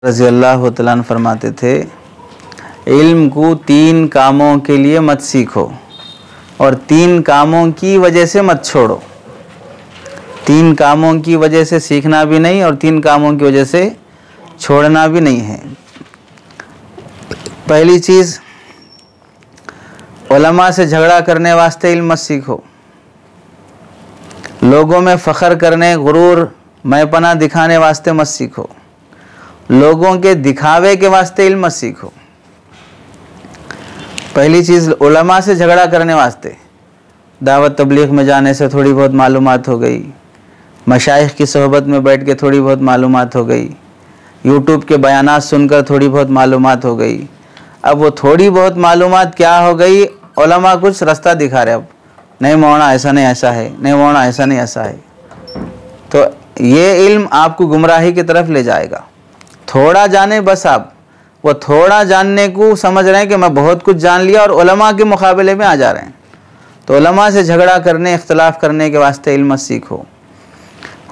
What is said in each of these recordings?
रज़ी अल्लाह तआला अन्हु फरमाते थे, इल्म को 3 कामों के लिए मत सीखो और 3 कामों की वजह से मत छोड़ो। 3 कामों की वजह से सीखना भी नहीं और 3 कामों की वजह से छोड़ना भी नहीं है। पहली चीज़, उलमा से झगड़ा करने वास्ते इल्म मत सीखो। लोगों में फ़ख्र करने, गुरूर, मैंपना दिखाने वास्ते मत सीखो। लोगों के दिखावे के वास्ते इल्म मत सीखो। पहली चीज़, उलमा से झगड़ा करने वास्ते। दावत तबलीग में जाने से थोड़ी बहुत मालूमात हो गई, मशाइख की सोहबत में बैठ के थोड़ी बहुत मालूमात हो गई, यूट्यूब के बयानात सुनकर थोड़ी बहुत मालूमात हो गई। अब वो थोड़ी बहुत मालूमात क्या हो गई, उलमा कुछ रास्ता दिखा रहे, अब नहीं मौना ऐसा नहीं ऐसा है, नहीं मौना ऐसा नहीं ऐसा है, तो ये इल्म आपको गुमराही की तरफ ले जाएगा। थोड़ा जाने बस, आप वो थोड़ा जानने को समझ रहे हैं कि मैं बहुत कुछ जान लिया और उलमा के मुकाबले में आ जा रहे हैं। तो उलमा से झगड़ा करने, इख्तलाफ करने के वास्ते इल्म सीखो।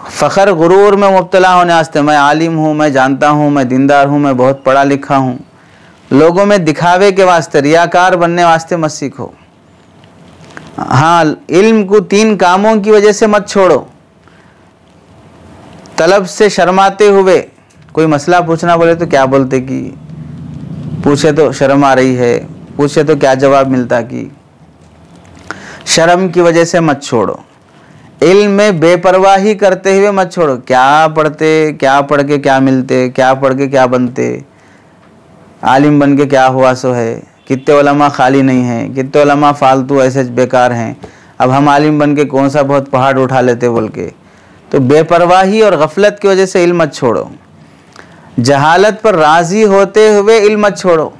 फ़ख्र गुरूर में मुब्तला होने वास्ते, मैं आलिम हूँ, मैं जानता हूँ, मैं दीनदार हूँ, मैं बहुत पढ़ा लिखा हूँ, लोगों में दिखावे के वास्ते, रियाकार बनने वास्ते मत सीखो। हाँ, इल्म को 3 कामों की वजह से मत छोड़ो। तलब से शर्माते हुए कोई मसला पूछना बोले तो क्या बोलते कि पूछे तो शर्म आ रही है, पूछे तो क्या जवाब मिलता कि, शर्म की वजह से मत छोड़ो। इल्म में बेपरवाही करते हुए मत छोड़ो। क्या पढ़ते, क्या पढ़ के क्या मिलते, क्या पढ़ के क्या बनते, आलिम बन के क्या हुआ सो है। कितने उलमा खाली नहीं हैं, कितने उलमा फालतू ऐसे बेकार हैं, अब हम आलिम बन के कौन सा बहुत पहाड़ उठा लेते बोल के। तो बेपरवाही और गफलत की वजह से इल्म मत छोड़ो। जहालत पर राज़ी होते हुए इल्म मत छोड़ो।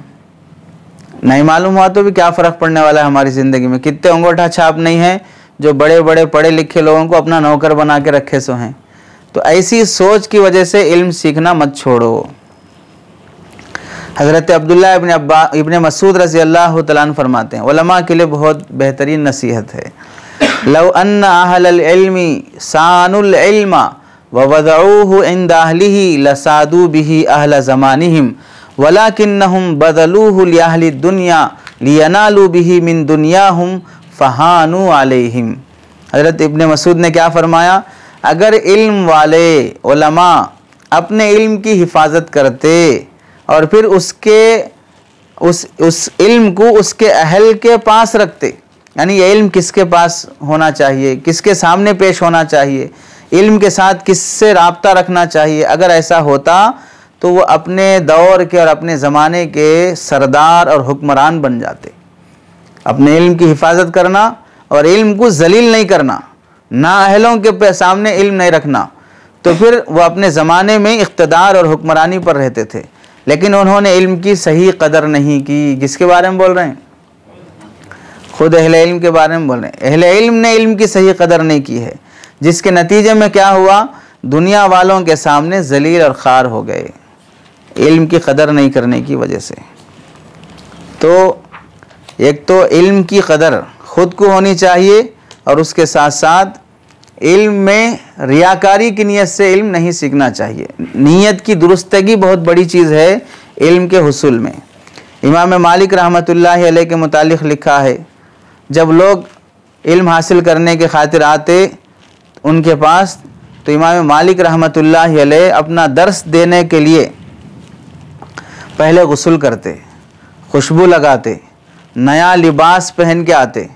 नहीं मालूम हुआ तो भी क्या फ़र्क पड़ने वाला है हमारी ज़िंदगी में। कितने अंगूठा छाप नहीं है जो बड़े बड़े पढ़े लिखे लोगों को अपना नौकर बना के रखे सो हैं। तो ऐसी सोच की वजह से इल्म सीखना मत छोड़ो। हज़रत अब्दुल्लाह इब्न मसूद रज़ी अल्लाह तआला अन्हु फरमाते हैं, उलमा के लिए बहुत बेहतरीन नसीहत है। लव अन्न अहलल इल्मी सानुल इल्मा व वज़ऊहु इंद अहलिही लसादू बिही अहल ज़मानिहिम वलाकिन्नहुम बदलूहु लिअहलि दुनिया लियनालू बिही मिन दुनियाहुम फ़हानू अलैहिम। हज़रत इब्न मसूद ने क्या फरमाया, अगर इल्म वाले उलमा अपने इल्म की हिफाजत करते और फिर उस इल्म को उसके अहल के पास रखते, यानी ये इल्म किसके पास होना चाहिए, किसके सामने पेश होना चाहिए, इल्म के साथ किससे राब्ता रखना चाहिए, अगर ऐसा होता तो वो अपने दौर के और अपने ज़माने के सरदार और हुक्मरान बन जाते। अपने इल्म की हिफाजत करना और इल्म को जलील नहीं करना, ना अहलों के सामने इल्म नहीं रखना, तो फिर वो अपने ज़माने में इख्तदार और हुक्मरानी पर रहते थे। लेकिन उन्होंने इल्म की सही कदर नहीं की। किसके बारे में बोल रहे हैं? खुद अहले इल्म के बारे में बोल रहे हैं। अहले इल्म ने इल्म की सही कदर नहीं की है, जिसके नतीजे में क्या हुआ, दुनिया वालों के सामने जलील और ख़ार हो गए, इल्म की कदर नहीं करने की वजह से। तो एक तो इल्म की कदर ख़ुद को होनी चाहिए और उसके साथ साथ इल्म में रियाकारी की नीयत से इल्म नहीं सीखना चाहिए। नीयत की दुरुस्तगी बहुत बड़ी चीज़ है इल्म के हुसूल में। इमाम मालिक रहमतुल्लाह अलैह के मुतालिक लिखा है, जब लोग इल्म हासिल करने के खातिर आते उनके पास, तो इमाम मालिक रहमतुल्लाह अलैह अपना दर्स देने के लिए पहले गुस्ल करते, खुशबू लगाते, नया लिबास पहन के आते,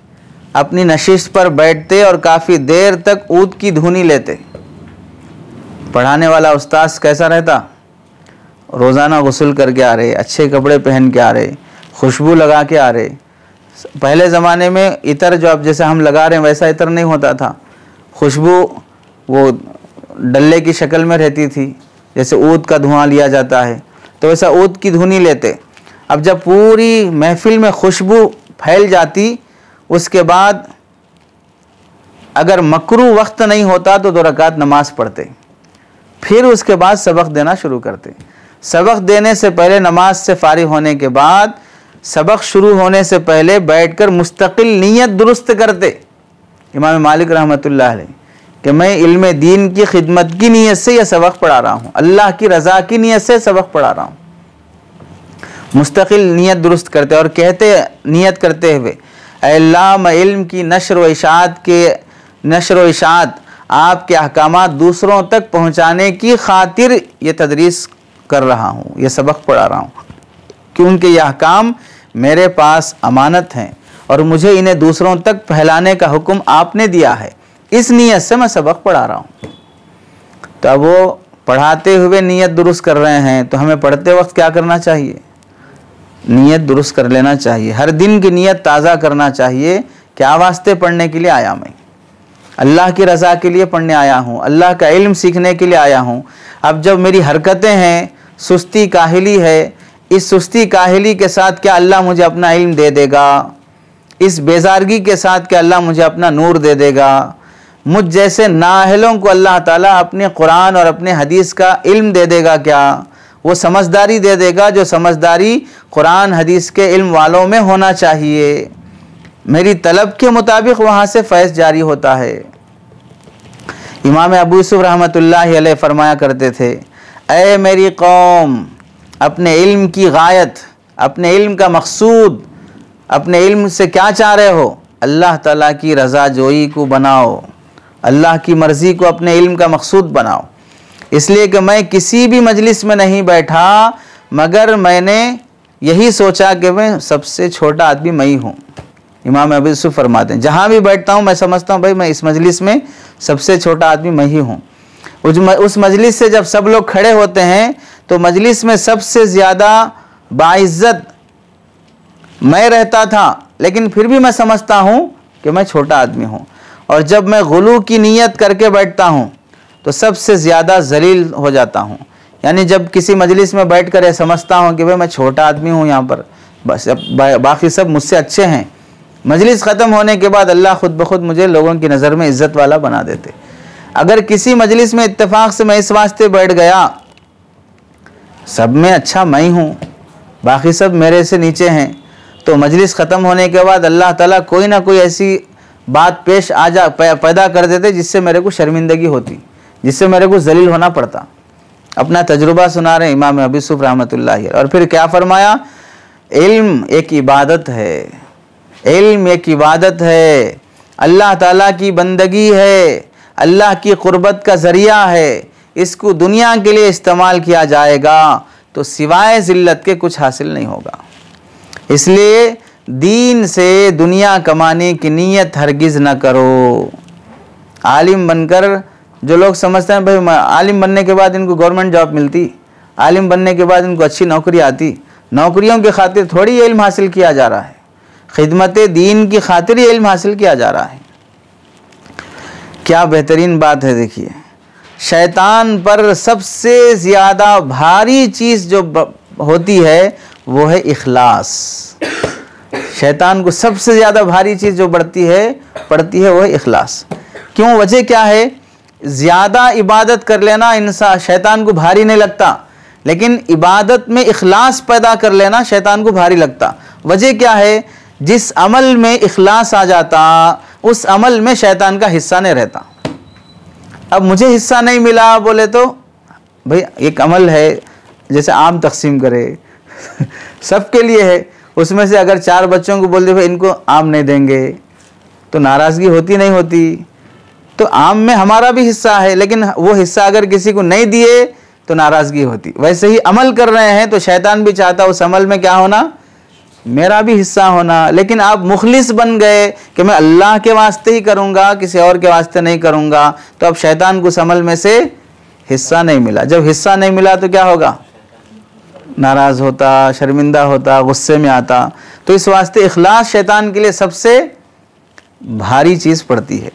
अपनी नशिस्त पर बैठते और काफ़ी देर तक ऊद की धुनी लेते। पढ़ाने वाला उस्ताद कैसा रहता? रोज़ाना गुस्ल करके आ रहे, अच्छे कपड़े पहन के आ रहे, खुशबू लगा के आ रहे। पहले ज़माने में इतर जो अब जैसे हम लगा रहे हैं वैसा इतर नहीं होता था। खुशबू वो डल्ले की शक्ल में रहती थी, जैसे ऊद का धुआं लिया जाता है, तो वैसा ऊद की धुनी लेते। अब जब पूरी महफिल में खुशबू फैल जाती, उसके बाद अगर मकरू वक्त नहीं होता तो 2 रकात नमाज पढ़ते, फिर उसके बाद सबक देना शुरू करते। सबक देने से पहले, नमाज से फारिग होने के बाद, सबक शुरू होने से पहले बैठकर मुस्तकिल नीयत दुरुस्त करते इमाम मालिक रहमतुल्लाह अलैह कि मैं इल्म दीन की खिदमत की नीयत से यह सबक पढ़ा रहा हूँ, अल्लाह की रज़ा की नीयत से सबक पढ़ा रहा हूँ। मुस्तकिल नीयत दुरुस्त करते और कहते नीयत करते हुए, अल्लाह मैं इल्म की नशर व इशाअत आपके अहकामात दूसरों तक पहुँचाने की खातिर ये तदरीस कर रहा हूँ, ये सबक पढ़ा रहा हूँ, क्योंकि ये अहकाम मेरे पास अमानत हैं और मुझे इन्हें दूसरों तक फैलाने का हुक्म आपने दिया है, इस नीयत से मैं सबक पढ़ा रहा हूँ। तो अब वो पढ़ाते हुए नीयत दुरुस्त कर रहे हैं, तो हमें पढ़ते वक्त क्या करना चाहिए? नीयत दुरुस्त कर लेना चाहिए। हर दिन की नीयत ताज़ा करना चाहिए। क्या वास्ते पढ़ने के लिए आया मैं? अल्लाह की रज़ा के लिए पढ़ने आया हूँ, अल्लाह का इल्म सीखने के लिए आया हूँ। अब जब मेरी हरकतें हैं, सुस्ती काहिली है, इस सुस्ती काहिली के साथ क्या अल्लाह मुझे अपना इल्म दे देगा? इस बेजारगी के साथ क्या अल्लाह मुझे अपना नूर दे देगा? मुझ जैसे नाअहलों को अल्लाह ताला अपने कुरान और अपने हदीस का इल्म दे देगा क्या? वो समझदारी दे देगा जो समझदारी कुरान हदीस के इल्म वालों में होना चाहिए। मेरी तलब के मुताबिक वहाँ से फैज़ जारी होता है। इमाम अबू यूसुफ रहमतुल्लाहि अलैह फरमाया करते थे, ऐ मेरी कौम, अपने इल्म की गायत, अपने इल्म का मकसूद, अपने इल्म से क्या चाह रहे हो? अल्लाह ताला की रज़ा जोई को बनाओ, अल्लाह की मर्ज़ी को अपने इल्म का मकसूद बनाओ। इसलिए कि मैं किसी भी मजलिस में नहीं बैठा मगर मैंने यही सोचा कि मैं सबसे छोटा आदमी मैं ही हूँ। इमाम अबू यूसुफ फरमाते हैं, जहाँ भी बैठता हूँ मैं समझता हूँ भाई मैं इस मजलिस में सबसे छोटा आदमी मैं ही हूँ। उस मजलिस से जब सब लोग खड़े होते हैं तो मजलिस में सबसे ज़्यादा बाइज्जत मैं रहता था, लेकिन फिर भी मैं समझता हूँ कि मैं छोटा आदमी हूँ। और जब मैं गुलू की नीयत करके बैठता हूँ तो सबसे ज़्यादा जलील हो जाता हूँ। यानी जब किसी मजलिस में बैठ कर समझता हूँ कि भाई मैं छोटा आदमी हूँ यहाँ पर, बस बाकी सब मुझसे अच्छे हैं, मजलिस ख़त्म होने के बाद अल्लाह खुद ब खुद मुझे लोगों की नज़र में इज़्ज़त वाला बना देते। अगर किसी मजलिस में इत्तेफाक से मैं इस वास्ते बैठ गया, सब में अच्छा मैं ही हूँ, बाकी सब मेरे से नीचे हैं, तो मजलिस ख़त्म होने के बाद अल्लाह ताला कोई ना कोई ऐसी बात पेश पैदा कर देते जिससे मेरे को शर्मिंदगी होती, जिससे मेरे को जलील होना पड़ता। अपना तजुर्बा सुना रहे इमाम अबू यूसुफ रहमतुल्लाहि। और फिर क्या फरमाया? इल्म एक इबादत है, इल्म एक इबादत है, अल्लाह ताला की बंदगी है, अल्लाह की क़ुर्बत का ज़रिया है। इसको दुनिया के लिए इस्तेमाल किया जाएगा तो सिवाय ज़िल्लत के कुछ हासिल नहीं होगा। इसलिए दीन से दुनिया कमाने की नीयत हरगिज़ न करो। आलिम बनकर जो लोग समझते हैं भाई आलिम बनने के बाद इनको गवर्नमेंट जॉब मिलती, आलिम बनने के बाद इनको अच्छी नौकरी आती, नौकरियों की खातिर थोड़ी इल्म हासिल किया जा रहा है, खिदमत दीन की खातिर ये इल्म हासिल किया जा रहा है। क्या बेहतरीन बात है। देखिए, शैतान पर सबसे ज़्यादा भारी चीज़ जो होती है वो है इखलास। शैतान को सबसे ज़्यादा भारी चीज़ जो पड़ती है वो है इखलास। क्यों? वजह क्या है? ज़्यादा इबादत कर लेना इंसान शैतान को भारी नहीं लगता, लेकिन इबादत में इखलास पैदा कर लेना शैतान को भारी लगता। वजह क्या है? जिस अमल में इखलास आ जाता उस अमल में शैतान का हिस्सा नहीं रहता। अब मुझे हिस्सा नहीं मिला बोले तो भाई एक अमल है जैसे आम तकसीम करे सबके लिए है, उसमें से अगर 4 बच्चों को बोल दे भाई इनको आम नहीं देंगे तो नाराज़गी होती नहीं होती? तो आम में हमारा भी हिस्सा है, लेकिन वो हिस्सा अगर किसी को नहीं दिए तो नाराज़गी होती। वैसे ही अमल कर रहे हैं तो शैतान भी चाहता उस अमल में क्या होना? मेरा भी हिस्सा होना। लेकिन आप मुखलिस बन गए कि मैं अल्लाह के वास्ते ही करूँगा, किसी और के वास्ते नहीं करूँगा, तो अब शैतान को उस अमल में से हिस्सा नहीं मिला। जब हिस्सा नहीं मिला तो क्या होगा? नाराज़ होता, शर्मिंदा होता, गुस्से में आता। तो इस वास्ते इखलास शैतान के लिए सबसे भारी चीज़ पड़ती है।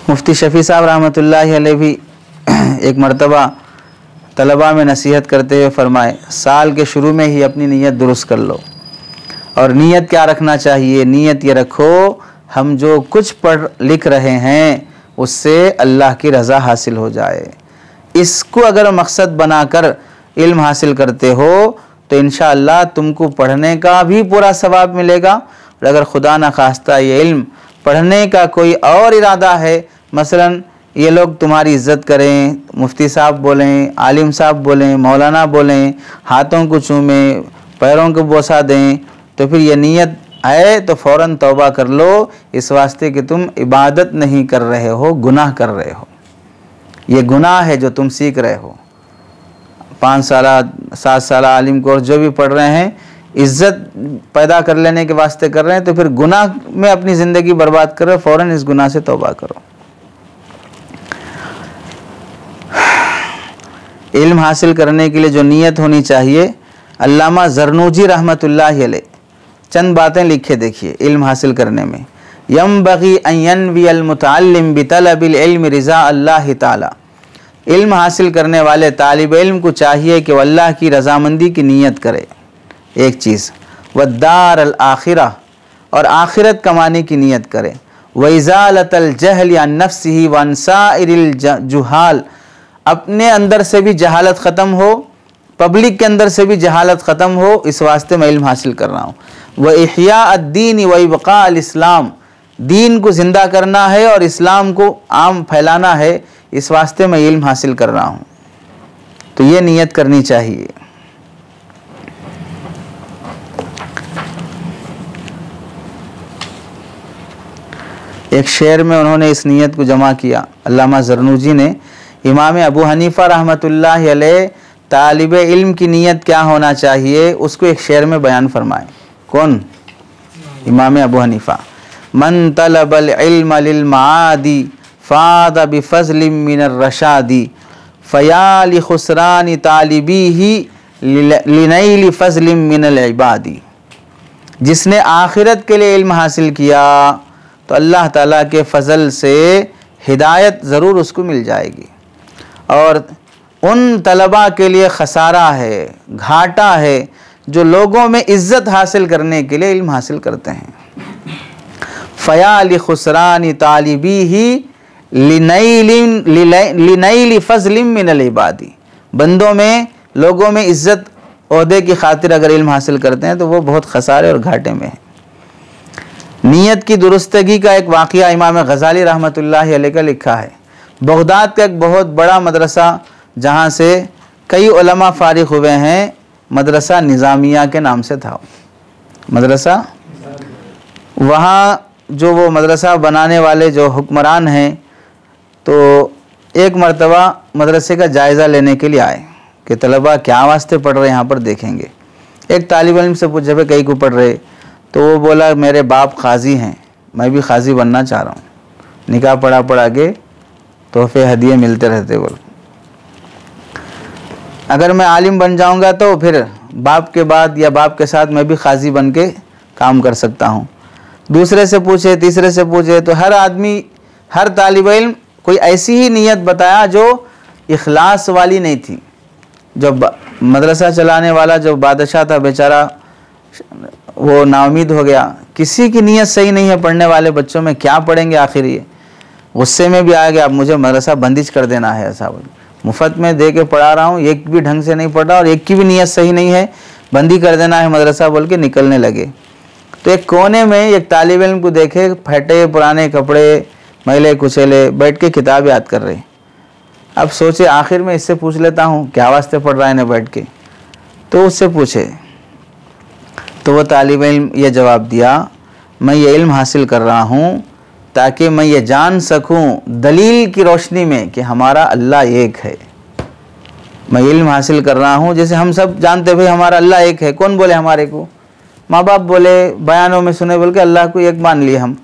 मुफ्ती शफ़ी साहब रहमतुल्लाहि अलैह भी एक मरतबा तलबा में नसीहत करते हुए फरमाए, साल के शुरू में ही अपनी नीयत दुरुस्त कर लो। और नीयत क्या रखना चाहिए? नीयत ये रखो हम जो कुछ पढ़ लिख रहे हैं उससे अल्लाह की रज़ा हासिल हो जाए। इसको अगर मकसद बनाकर इल्म हासिल करते हो तो इंशाअल्लाह तुमको पढ़ने का भी पूरा सवाब मिलेगा। और अगर खुदा न खास्ता ये इल्म पढ़ने का कोई और इरादा है, मसलन ये लोग तुम्हारी इज्जत करें, मुफ्ती साहब बोलें, आलिम साहब बोलें, मौलाना बोलें, हाथों को चूमें, पैरों को बोसा दें, तो फिर ये नीयत है तो फ़ौरन तौबा कर लो, इस वास्ते कि तुम इबादत नहीं कर रहे हो, गुनाह कर रहे हो। ये गुनाह है जो तुम सीख रहे हो। 5 साल 7 साल आलिम कोर्स जो भी पढ़ रहे हैं, इज्जत पैदा कर लेने के वास्ते कर रहे हैं, तो फिर गुनाह में अपनी ज़िंदगी बर्बाद कर रहे हो, फ़ौरन इस गुनाह से तौबा करो। इल्म हासिल करने के लिए जो नीयत होनी चाहिए, अल्लामा ज़रनूजी रहमतुल्लाहि अलैह चंद बातें लिखे देखिए इल्म हासिल करने में। यंबग़ी अन यनवियल मुतअल्लिम बितलबिल इल्म रिज़ा अल्लाह ताला। इल्म हासिल करने वाले तालिब इल्म को चाहिए कि वह अल्लाह की रज़ामंदी की नीयत करे, एक चीज़, वद्दार अल आखिरा, और आखिरत कमाने की नीयत करे, व इज़ालतल जहल अन नफ्सिही व अन साइरिल जुहाल, अपने अंदर से भी जहालत ख़त्म हो, पब्लिक के अंदर से भी जहालत ख़त्म हो, इस वास्ते मैं इल्म हासिल कर रहा हूँ। व इह्या अद्दीन व इबक़ा अल इस्लाम, दीन को ज़िंदा करना है और इस्लाम को आम फैलाना है, इस वास्ते मैं इल्म हासिल कर रहा हूँ। तो ये नीयत करनी चाहिए। एक शेर में उन्होंने इस नीयत को जमा किया, अल्लामा ज़रनूजी ने। इमाम अबू हनीफ़ा रहमतुल्लाहि अलैह तालिब इल्म की नीयत क्या होना चाहिए उसको एक शेर में बयान फरमाए। कौन? इमाम अबू हनीफ़ा। मन तलबल इल्म लिल मादी फ़ाद बिफ़ज़लिम मिनर रशादी फ़या लि खुसरान तालिबीही लिनैल फ़ज़लिम मिनल इबादी। जिसने आखिरत के लिए इल्म हासिल किया तो अल्लाह ताला के फ़ज़ल से हिदायत ज़रूर उसको मिल जाएगी, और उन तलबा के लिए खसारा है, घाटा है, जो लोगों में इज़्ज़त हासिल करने के लिए इल्म हासिल करते हैं। फ़या लि खुसरान तालिबीही लिनैल फ़ज़लिम मिनल इबादी। बंदों में, लोगों में इज़्ज़त ओहदे की खातिर अगर इल्म हासिल करते हैं तो वो बहुत खसारे और घाटे में है। नीयत की दुरुस्तगी का एक वाक़या इमाम गज़ाली रहमतुल्लाहि अलैह का लिखा है। बगदाद का एक बहुत बड़ा मदरसा जहाँ से कई उलमा फ़ारिग़ हुए हैं, मदरसा निज़ामिया के नाम से था मदरसा। वहाँ जो वो मदरसा बनाने वाले जो हुक्मरान हैं, तो एक मरतबा मदरसे का जायज़ा लेने के लिए आए कि तलबा क्या वास्ते पढ़ रहे हैं यहाँ पर, देखेंगे। एक तालिब इल्म से पूछे भाई कहीं को पढ़ रहे, तो वो बोला मेरे बाप क़ाज़ी हैं, मैं भी क़ाज़ी बनना चाह रहा हूँ, निकाह पढ़ा के तोहफे हदिये मिलते रहते। बोल अगर मैं आलिम बन जाऊँगा तो फिर बाप के बाद या बाप के साथ मैं भी क़ाज़ी बन के काम कर सकता हूँ। दूसरे से पूछे, तीसरे से पूछे, तो हर आदमी, हर तालिब इल्म कोई ऐसी ही नीयत बताया जो इखलास वाली नहीं थी। जो मदरसा चलाने वाला जो बादशाह था बेचारा, वो नाउमीद हो गया, किसी की नीयत सही नहीं है, पढ़ने वाले बच्चों में क्या पढ़ेंगे आखिर ये। गुस्से में भी आ गया, अब मुझे मदरसा बंदिश कर देना है, ऐसा बोल, मुफ्त में दे के पढ़ा रहा हूँ, एक भी ढंग से नहीं पढ़ रहा और एक की भी नीयत सही नहीं है, बंदी कर देना है मदरसा बोल के निकलने लगे। तो एक कोने में एक तालिब इल्म को देखे, फटे पुराने कपड़े, मैले कुचेले, बैठ के किताब याद कर रहे। अब सोचे आखिर में इससे पूछ लेता हूँ क्या वास्ते पढ़ रहा है ना बैठ के। तो उससे पूछे तो वो तालिब इल्म ये जवाब दिया, मैं ये इल्म हासिल कर रहा हूँ ताकि मैं ये जान सकूं दलील की रोशनी में कि हमारा अल्लाह एक है। मैं इल्म हासिल कर रहा हूँ, जैसे हम सब जानते भाई हमारा अल्लाह एक है। कौन बोले हमारे को? माँ बाप बोले, बयानों में सुने, बोल के अल्लाह को एक मान लिए हम।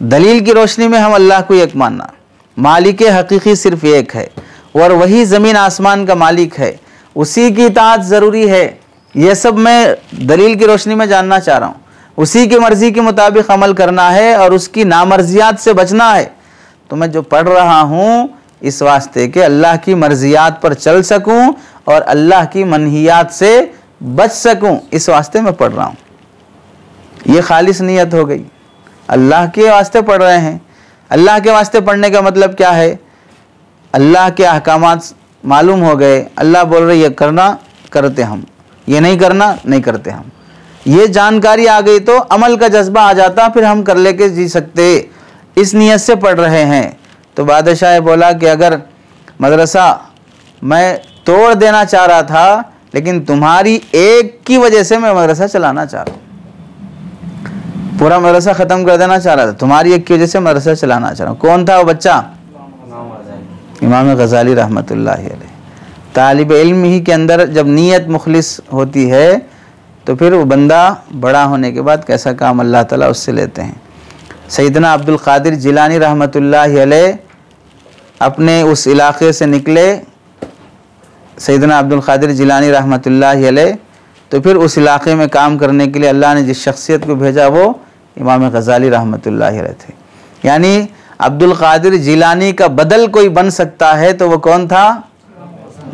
दलील की रोशनी में हम अल्लाह को एक मानना, मालिक हकीकी सिर्फ एक है और वही ज़मीन आसमान का मालिक है, उसी की इताअत ज़रूरी है। ये सब मैं दलील की रोशनी में जानना चाह रहा हूँ। उसी की मर्ज़ी के मुताबिक अमल करना है और उसकी नामर्जियात से बचना है। तो मैं जो पढ़ रहा हूँ इस वास्ते के अल्लाह की मर्जियात पर चल सकूँ और अल्लाह की मनहियात से बच सकूँ, इस वास्ते मैं पढ़ रहा हूँ। ये खालिस नीयत हो गई, अल्लाह के वास्ते पढ़ रहे हैं। अल्लाह के वास्ते पढ़ने का मतलब क्या है? अल्लाह के अहकामात मालूम हो गए, अल्लाह बोल रहे ये करना, करते हम, ये नहीं करना, नहीं करते हम। ये जानकारी आ गई तो अमल का जज्बा आ जाता, फिर हम कर लेके जी सकते, इस नियत से पढ़ रहे हैं। तो बादशाह बोला कि अगर मदरसा मैं तोड़ देना चाह रहा था, लेकिन तुम्हारी एक की वजह से मैं मदरसा चलाना चाह रहा हूँ, पूरा मदरसा ख़त्म कर देना चाह रहा था, तुम्हारी एक की वजह से मदरसा चलाना चाह रहा हूँ। कौन था वो बच्चा? इमाम गज़ाली रहमतुल्लाहि अलैह। तालिब इल्म ही के अंदर जब नीयत मुखलिस होती है तो फिर वो बंदा बड़ा होने के बाद कैसा काम अल्लाह ताला उससे लेते हैं। सैयदना अब्दुल क़ादिर जिलानी रहमतुल्लाहि अलैह अपने उस इलाक़े से निकले, सैयदना अब्दुल क़ादिर जिलानी रहमतुल्लाहि अलैह, तो फिर उस इलाक़े में काम करने के लिए अल्लाह ने जिस शख्सियत को भेजा वो इमाम गज़ाली रहमतुल्लाहि अलैह थे। यानी अब्दुल क़ादिर जिलानी का बदल कोई बन सकता है तो वो कौन था?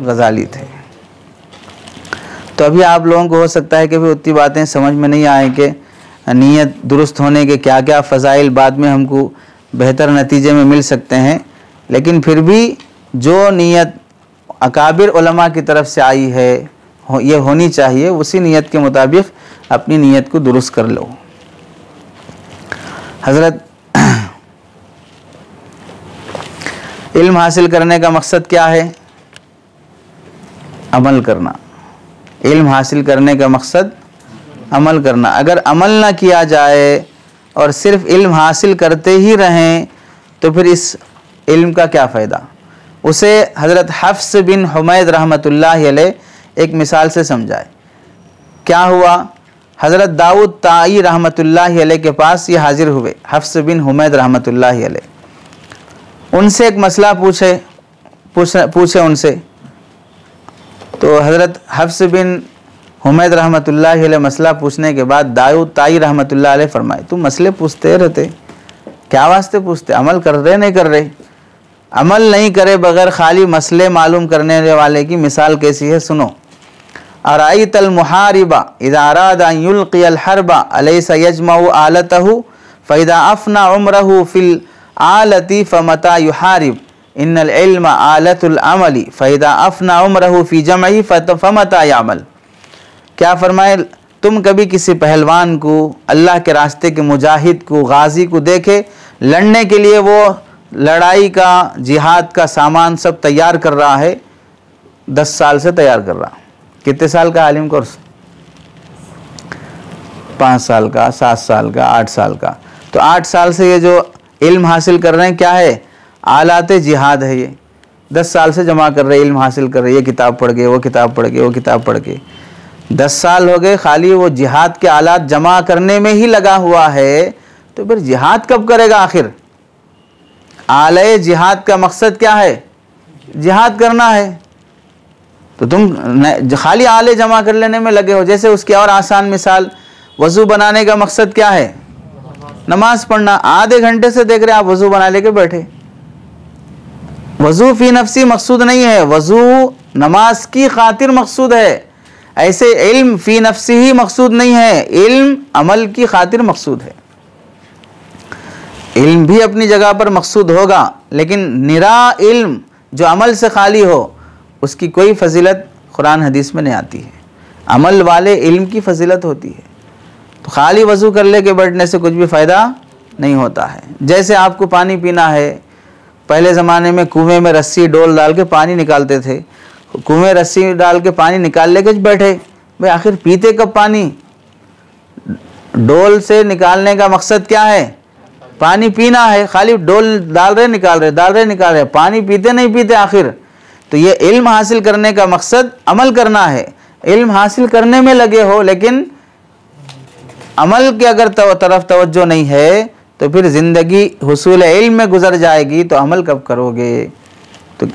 गज़ाली थे। तो अभी आप लोगों को हो सकता है कि भी उतनी बातें समझ में नहीं आए कि नीयत दुरुस्त होने के क्या क्या फ़ज़ाइल बाद में हमको बेहतर नतीजे में मिल सकते हैं, लेकिन फिर भी जो नीयत अकाबिर उलमा की तरफ से आई है ये होनी चाहिए, उसी नीयत के मुताबिक अपनी नीयत को दुरुस्त कर लो। हज़रत इल्म हासिल करने का मकसद क्या है? अमल करना। इल्म हासिल करने का मकसद अमल करना। अगर अमल ना किया जाए और सिर्फ इल्म हासिल करते ही रहें तो फिर इस इल्म का क्या फ़ायदा? उसे हज़रत हफ्स बिन हुमैद रहमतुल्लाहि अलैह एक मिसाल से समझाए। क्या हुआ? हज़रत दाऊद ताई रहमतुल्लाहि अलैह के पास ये हाजिर हुए, हफ्स बिन हुमैद रहमतुल्लाहि अलैह। उनसे एक मसला पूछे उनसे। तो हज़रत हफ्स बिन हुमैद रहमतुल्लाहि अलैह मसला पूछने के बाद दाऊद ताई रहमतुल्लाहि अलैह फरमाए, तुम मसले पूछते रहते, क्या वास्ते पूछते? अमल कर रहे नहीं कर रहे? अमल नहीं करे बगैर खाली मसले मालूम करने वाले की मिसाल कैसी है सुनो। अराइतल मुहारिबा इज़ा अरादा अन युल्क़ियल हर्बा अलैसा यजमउ आलतहु फ़इज़ा अफ़ना उम्रहु फ़िल आलति फ़मता युहारिब इन्नल इल्म आलतुल अमली फ़इज़ा अफ़ना उम्रहु फ़ी जमई फ़मता यामल। क्या फरमाए? तुम कभी किसी पहलवान को, अल्लाह के रास्ते के मुजाहिद को, गाजी को देखे लड़ने के लिए वो लड़ाई का, जिहाद का सामान सब तैयार कर रहा है, 10 साल से तैयार कर रहा। कितने साल का आलिम कोर्स? 5 साल का, 7 साल का, 8 साल का। तो 8 साल से ये जो इल्म हासिल कर रहे हैं क्या है? आलाते जिहाद है। ये 10 साल से जमा कर रहे, इल्म हासिल कर रहे, ये किताब पढ़ के, वो किताब पढ़ के, वो किताब पढ़ के 10 साल हो गए, खाली वो जिहाद के आलात जमा करने में ही लगा हुआ है। तो फिर जिहाद कब करेगा आखिर? आले जिहाद का मकसद क्या है? जिहाद करना है। तो तुम खाली आले जमा कर लेने में लगे हो। जैसे उसकी और आसान मिसाल, वज़ू बनाने का मकसद क्या है? नमाज पढ़ना। आधे घंटे से देख रहे आप वज़ू बना लेके बैठे। वज़ू फी नफ्सी मकसूद नहीं है, वज़ू नमाज की खातिर मकसूद है। ऐसे इल्म फी नफ्सी ही मकसूद नहीं है, इल्म अमल की खातिर मकसूद है। इल्म भी अपनी जगह पर मकसूद होगा, लेकिन निरा इल्म जो अमल से खाली हो उसकी कोई फजीलत कुरान हदीस में नहीं आती है। अमल वाले इल्म की फजीलत होती है। तो खाली वज़ू कर ले के बैठने से कुछ भी फ़ायदा नहीं होता है। जैसे आपको पानी पीना है, पहले ज़माने में कुएं में रस्सी डोल डाल के पानी निकालते थे। कुएं रस्सी डाल के पानी निकाल लेके बैठे, भाई आखिर पीते कब पानी? डोल से निकालने का मकसद क्या है? पानी पीना है। खाली डोल डाल रहे निकाल रहे, डाल रहे निकाल रहे, पानी पीते नहीं पीते आखिर। तो ये इल्म हासिल करने का मकसद अमल करना है। इल्म हासिल करने में लगे हो लेकिन अमल के अगर तरफ तवज्जो नहीं है तो फिर ज़िंदगी हुसूल इल्म में गुजर जाएगी, तो अमल कब करोगे? तो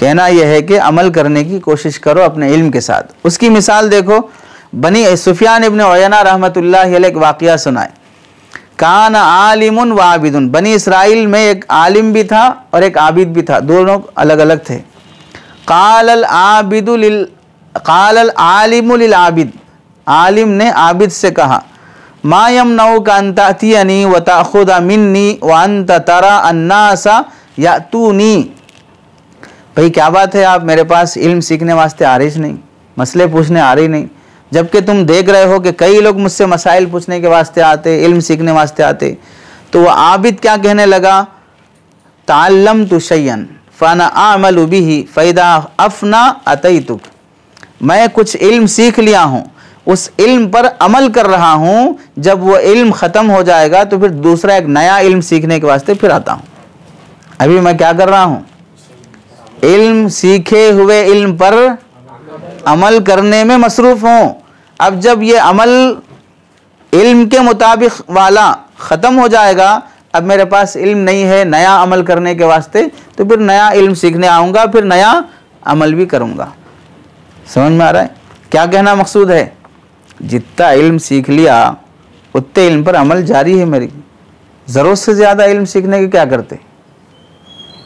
कहना यह है कि अमल करने की कोशिश करो अपने इल्म के साथ। उसकी मिसाल देखो, बनी सुफियान इब्न उयैना रहमतुल्लाहि अलैह एक वाक़या सुनाए। कान आलिमुन व आबिदुन, बनी इसराइल में एक आलिम भी था और एक आबिद भी था, दोनों अलग अलग थे। कालल आलिमु लिल आबिद, आलिम ने आबिद से कहा, मा यमनऊका अन तातियनी व ताखुदा मिन्नी व अंत तरा अन्नासा यातूनी। भाई क्या बात है, आप मेरे पास इल्म सीखने वास्ते आ रही नहीं, मसले पूछने आ रही नहीं, जबकि तुम देख रहे हो कि कई लोग मुझसे मसाइल पूछने के वास्ते आते, इल्म सीखने वास्ते आते। तो वह आबिद क्या कहने लगा, ताल्लमतु शय्यन फ़अना अअमलु बिही फ़इज़ा अफ़ना अतैतुक, मैं कुछ इल्म सीख लिया हूँ, उस इल्म पर अमल कर रहा हूँ, जब वो इल्म ख़त्म हो जाएगा तो फिर दूसरा एक नया इल्म सीखने के वास्ते फिर आता हूँ। अभी मैं क्या कर रहा हूँ, इल्म सीखे हुए इल्म पर अमल करने में मसरूफ़ हूँ। अब जब ये अमल इल्म के मुताबिक वाला ख़त्म हो जाएगा, अब मेरे पास इल्म नहीं है नया अमल करने के वास्ते, तो फिर नया इल्म सीखने आऊँगा, फिर नया अमल भी करूँगा। समझ में आ रहा है क्या कहना मकसूद है? जितना इल्म सीख लिया उतने इल्म पर अमल जारी है मेरी। ज़रूरत से ज़्यादा इल्म सीखने के क्या करते,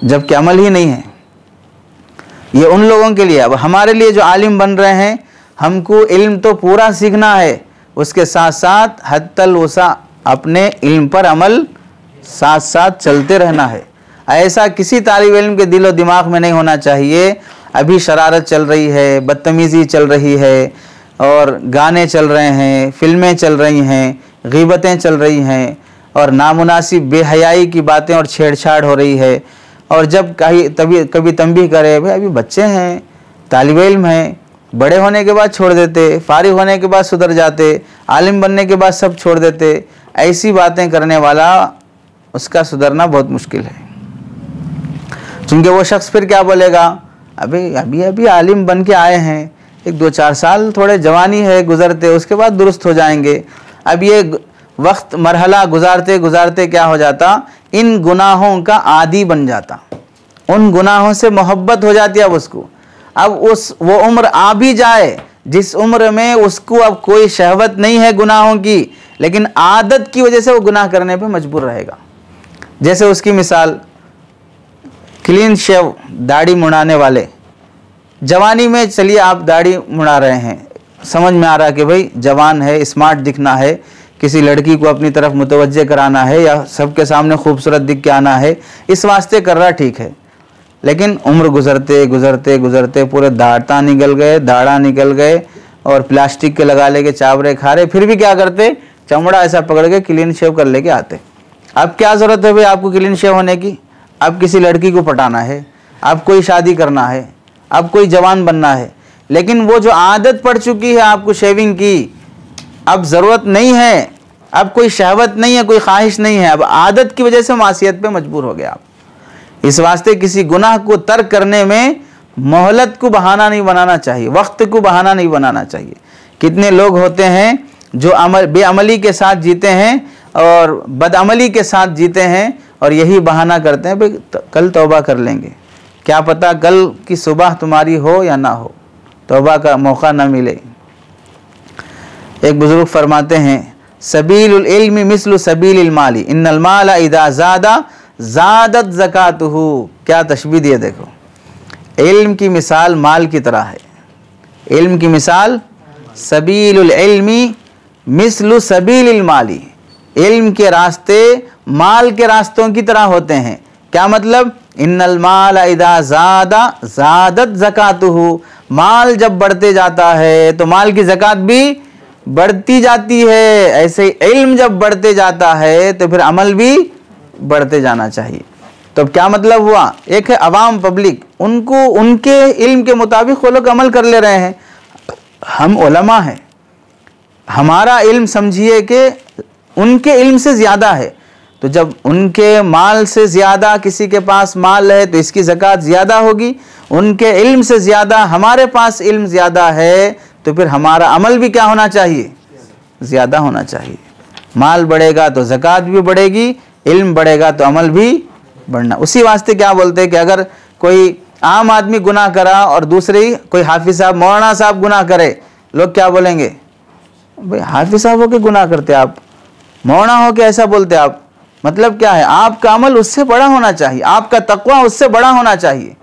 जबकि अमल ही नहीं है। ये उन लोगों के लिए। अब हमारे लिए जो आलिम बन रहे हैं, हमको इल्म तो पूरा सीखना है, उसके साथ साथ हद्दल वसा अपने इल्म पर अमल साथ साथ चलते रहना है। ऐसा किसी तालिब इल्म के दिलो दिमाग में नहीं होना चाहिए अभी शरारत चल रही है, बदतमीज़ी चल रही है, और गाने चल रहे हैं, फिल्में चल रही हैं, ग़ीबतें चल रही हैं, और नामुनासिब बेहयाई की बातें और छेड़छाड़ हो रही है। और जब कभी तंबीह करे, भाई अभी बच्चे हैं, तालिब इल्म हैं, बड़े होने के बाद छोड़ देते, फारिग होने के बाद सुधर जाते, आलिम बनने के बाद सब छोड़ देते, ऐसी बातें करने वाला उसका सुधरना बहुत मुश्किल है। क्योंकि वो शख्स फिर क्या बोलेगा, अभी आलिम बन के आए हैं, एक 2-4 साल थोड़े जवानी है गुजरते, उसके बाद दुरुस्त हो जाएंगे। अब ये वक्त मरहला गुजारते गुजारते क्या हो जाता, इन गुनाहों का आदी बन जाता, उन गुनाहों से मोहब्बत हो जाती है अब उसको। अब वो उम्र आ भी जाए जिस उम्र में उसको अब कोई शहवत नहीं है गुनाहों की, लेकिन आदत की वजह से वो गुनाह करने पे मजबूर रहेगा। जैसे उसकी मिसाल, क्लीन शेव दाढ़ी मुड़ाने वाले, जवानी में चलिए आप दाढ़ी मुड़ा रहे हैं, समझ में आ रहा है कि भाई जवान है, स्मार्ट दिखना है, किसी लड़की को अपनी तरफ मुतवज्जे कराना है, या सबके सामने खूबसूरत दिख के आना है, इस वास्ते कर रहा, ठीक है। लेकिन उम्र गुजरते गुजरते गुजरते पूरे दाढ़ता निकल गए, दाढ़ा निकल गए, और प्लास्टिक के लगा लेके चावरे खा रहे, फिर भी क्या करते, चमड़ा ऐसा पकड़ के क्लीन शेव कर लेके आते। अब क्या ज़रूरत है भाई आपको क्लीन शेव होने की? अब किसी लड़की को पटाना है, अब कोई शादी करना है, अब कोई जवान बनना है, लेकिन वो जो आदत पड़ चुकी है आपको शेविंग की, अब ज़रूरत नहीं है, अब कोई शहवत नहीं है, कोई ख्वाहिश नहीं है, अब आदत की वजह से मासियत पे मजबूर हो गया आप। इस वास्ते किसी गुनाह को तर्क करने में मोहलत को बहाना नहीं बनाना चाहिए, वक्त को बहाना नहीं बनाना चाहिए। कितने लोग होते हैं जो बेअमली के साथ जीते हैं और बदअमली के साथ जीते हैं, और यही बहाना करते हैं भाई कल तौबा कर लेंगे। क्या पता कल की सुबह तुम्हारी हो या ना हो, तौबा का मौका ना मिले। एक बुजुर्ग फरमाते हैं, सबीलुल इल्मी मिस्लु सबीलिल माली, इन्नल माला इदा ज़ादा ज़ादत ज़कातुहु। क्या तशबीह दिए देखो, इल्म की मिसाल माल की तरह है। इल्म की मिसाल सबीलुल इल्मी मिस्लु सबीलिल माली, इल्म के रास्ते माल के रास्तों की तरह होते हैं। क्या मतलब, इन्नल माल इदा ज़ादा ज़ादत ज़कातुहु, माल जब बढ़ते जाता है तो माल की ज़कात भी बढ़ती जाती है। ऐसे इल्म जब बढ़ते जाता है तो फिर अमल भी बढ़ते जाना चाहिए। तो क्या मतलब हुआ, एक है अवाम पब्लिक, उनको उनके इल्म के मुताबिक वो लोग अमल कर ले रहे हैं। हम उलमा हैं, हमारा इल्म समझिए कि उनके इल्म से ज़्यादा है, तो जब उनके माल से ज़्यादा किसी के पास माल है तो इसकी ज़कात ज़्यादा होगी। उनके इल्म से ज़्यादा हमारे पास इल्म ज़्यादा है तो फिर हमारा अमल भी क्या होना चाहिए, ज़्यादा होना चाहिए। माल बढ़ेगा तो ज़कात भी बढ़ेगी, इल्म बढ़ेगा तो अमल भी बढ़ना। उसी वास्ते क्या बोलते हैं कि अगर कोई आम आदमी गुनाह करा और दूसरे कोई हाफिज साहब मौलाना साहब गुनाह करे, लोग क्या बोलेंगे, भाई हाफिज साहब हो के गुनाह करते आप, मौलाना हो के ऐसा बोलते आप। मतलब क्या है, आपका अमल उससे बड़ा होना चाहिए, आपका तकवा उससे बड़ा होना चाहिए।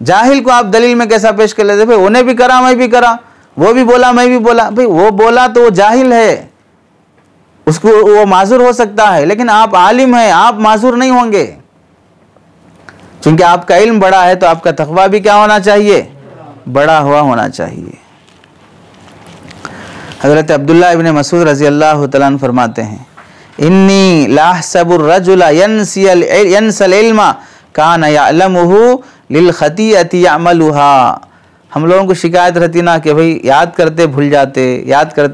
जाहिल को आप दलील में कैसा पेश कर लेते, भाई उन्हें भी करा मैं भी करा, वो भी बोला मैं भी बोला। भाई वो बोला तो वो जाहिल है, उसको वो माजूर हो सकता है, लेकिन आप आलिम हैं, आप माजूर नहीं होंगे। क्योंकि आपका इल्म बड़ा है तो आपका तकवा भी क्या होना चाहिए, बड़ा हुआ होना चाहिए। हज़रत अब्दुल्लाह इब्न मसूद रज़ी अल्लाह तआला अन्हु फरमाते हैं, इन्नी लाहसबुर रजुला यनसल इल्मा कान यअलमुहु लिल खतीअति यअमलुहा। हम लोगों को शिकायत रहती ना कि भाई याद करते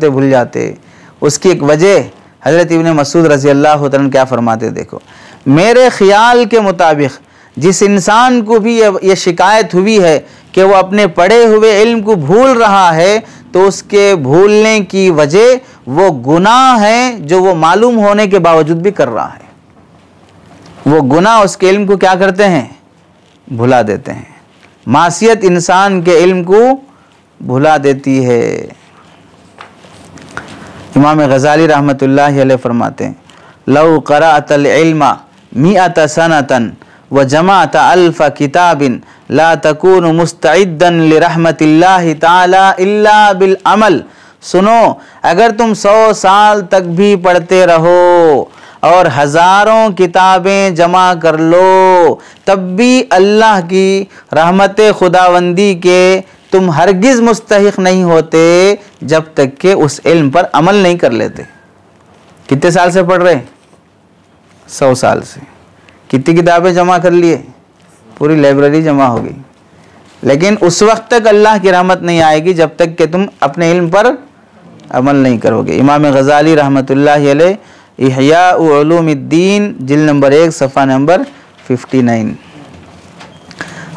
भूल जाते। उसकी एक वजह हज़रत इब्न मसूद रज़ी अल्लाह तआला अन्हु क्या फरमाते, देखो, मेरे ख़्याल के मुताबिक जिस इंसान को भी ये शिकायत हुई है कि वो अपने पढ़े हुए इल्म को भूल रहा है, तो उसके भूलने की वजह वो गुनाह है जो वो मालूम होने के बावजूद भी कर रहा है। वो गुनाह उसके इल्म को क्या करते हैं, भुला देते हैं। मासियत इंसान के इल्म को भुला देती है। इमाम गज़ाली रहमतुल्लाहि अलैह फरमाते हैं, लौ क़राअतल इल्मा मिअत सनतन व जमाअत अल्फ किताबिन ला तकूनु मुस्तइद्दन लिरहमतिल्लाहि ताला इल्ला बिल अमल। सुनो, अगर तुम 100 साल तक भी पढ़ते रहो और हज़ारों किताबें जमा कर लो, तब भी अल्लाह की रहमत खुदावंदी के तुम हरगिज़ मुस्तहिक़ नहीं होते जब तक कि उस इल्म पर अमल नहीं कर लेते। कितने साल से पढ़ रहे? 100 साल से। कितनी किताबें जमा कर लिए? पूरी लाइब्रेरी जमा हो गई। लेकिन उस वक्त तक अल्लाह की रहमत नहीं आएगी जब तक कि तुम अपने इल्म पर अमल नहीं करोगे। इमाम गज़ाली रहमतुल्लाहि अलैह इहया उलूमुद्दीन जिल्द नंबर 1 सफ़ा नंबर 59।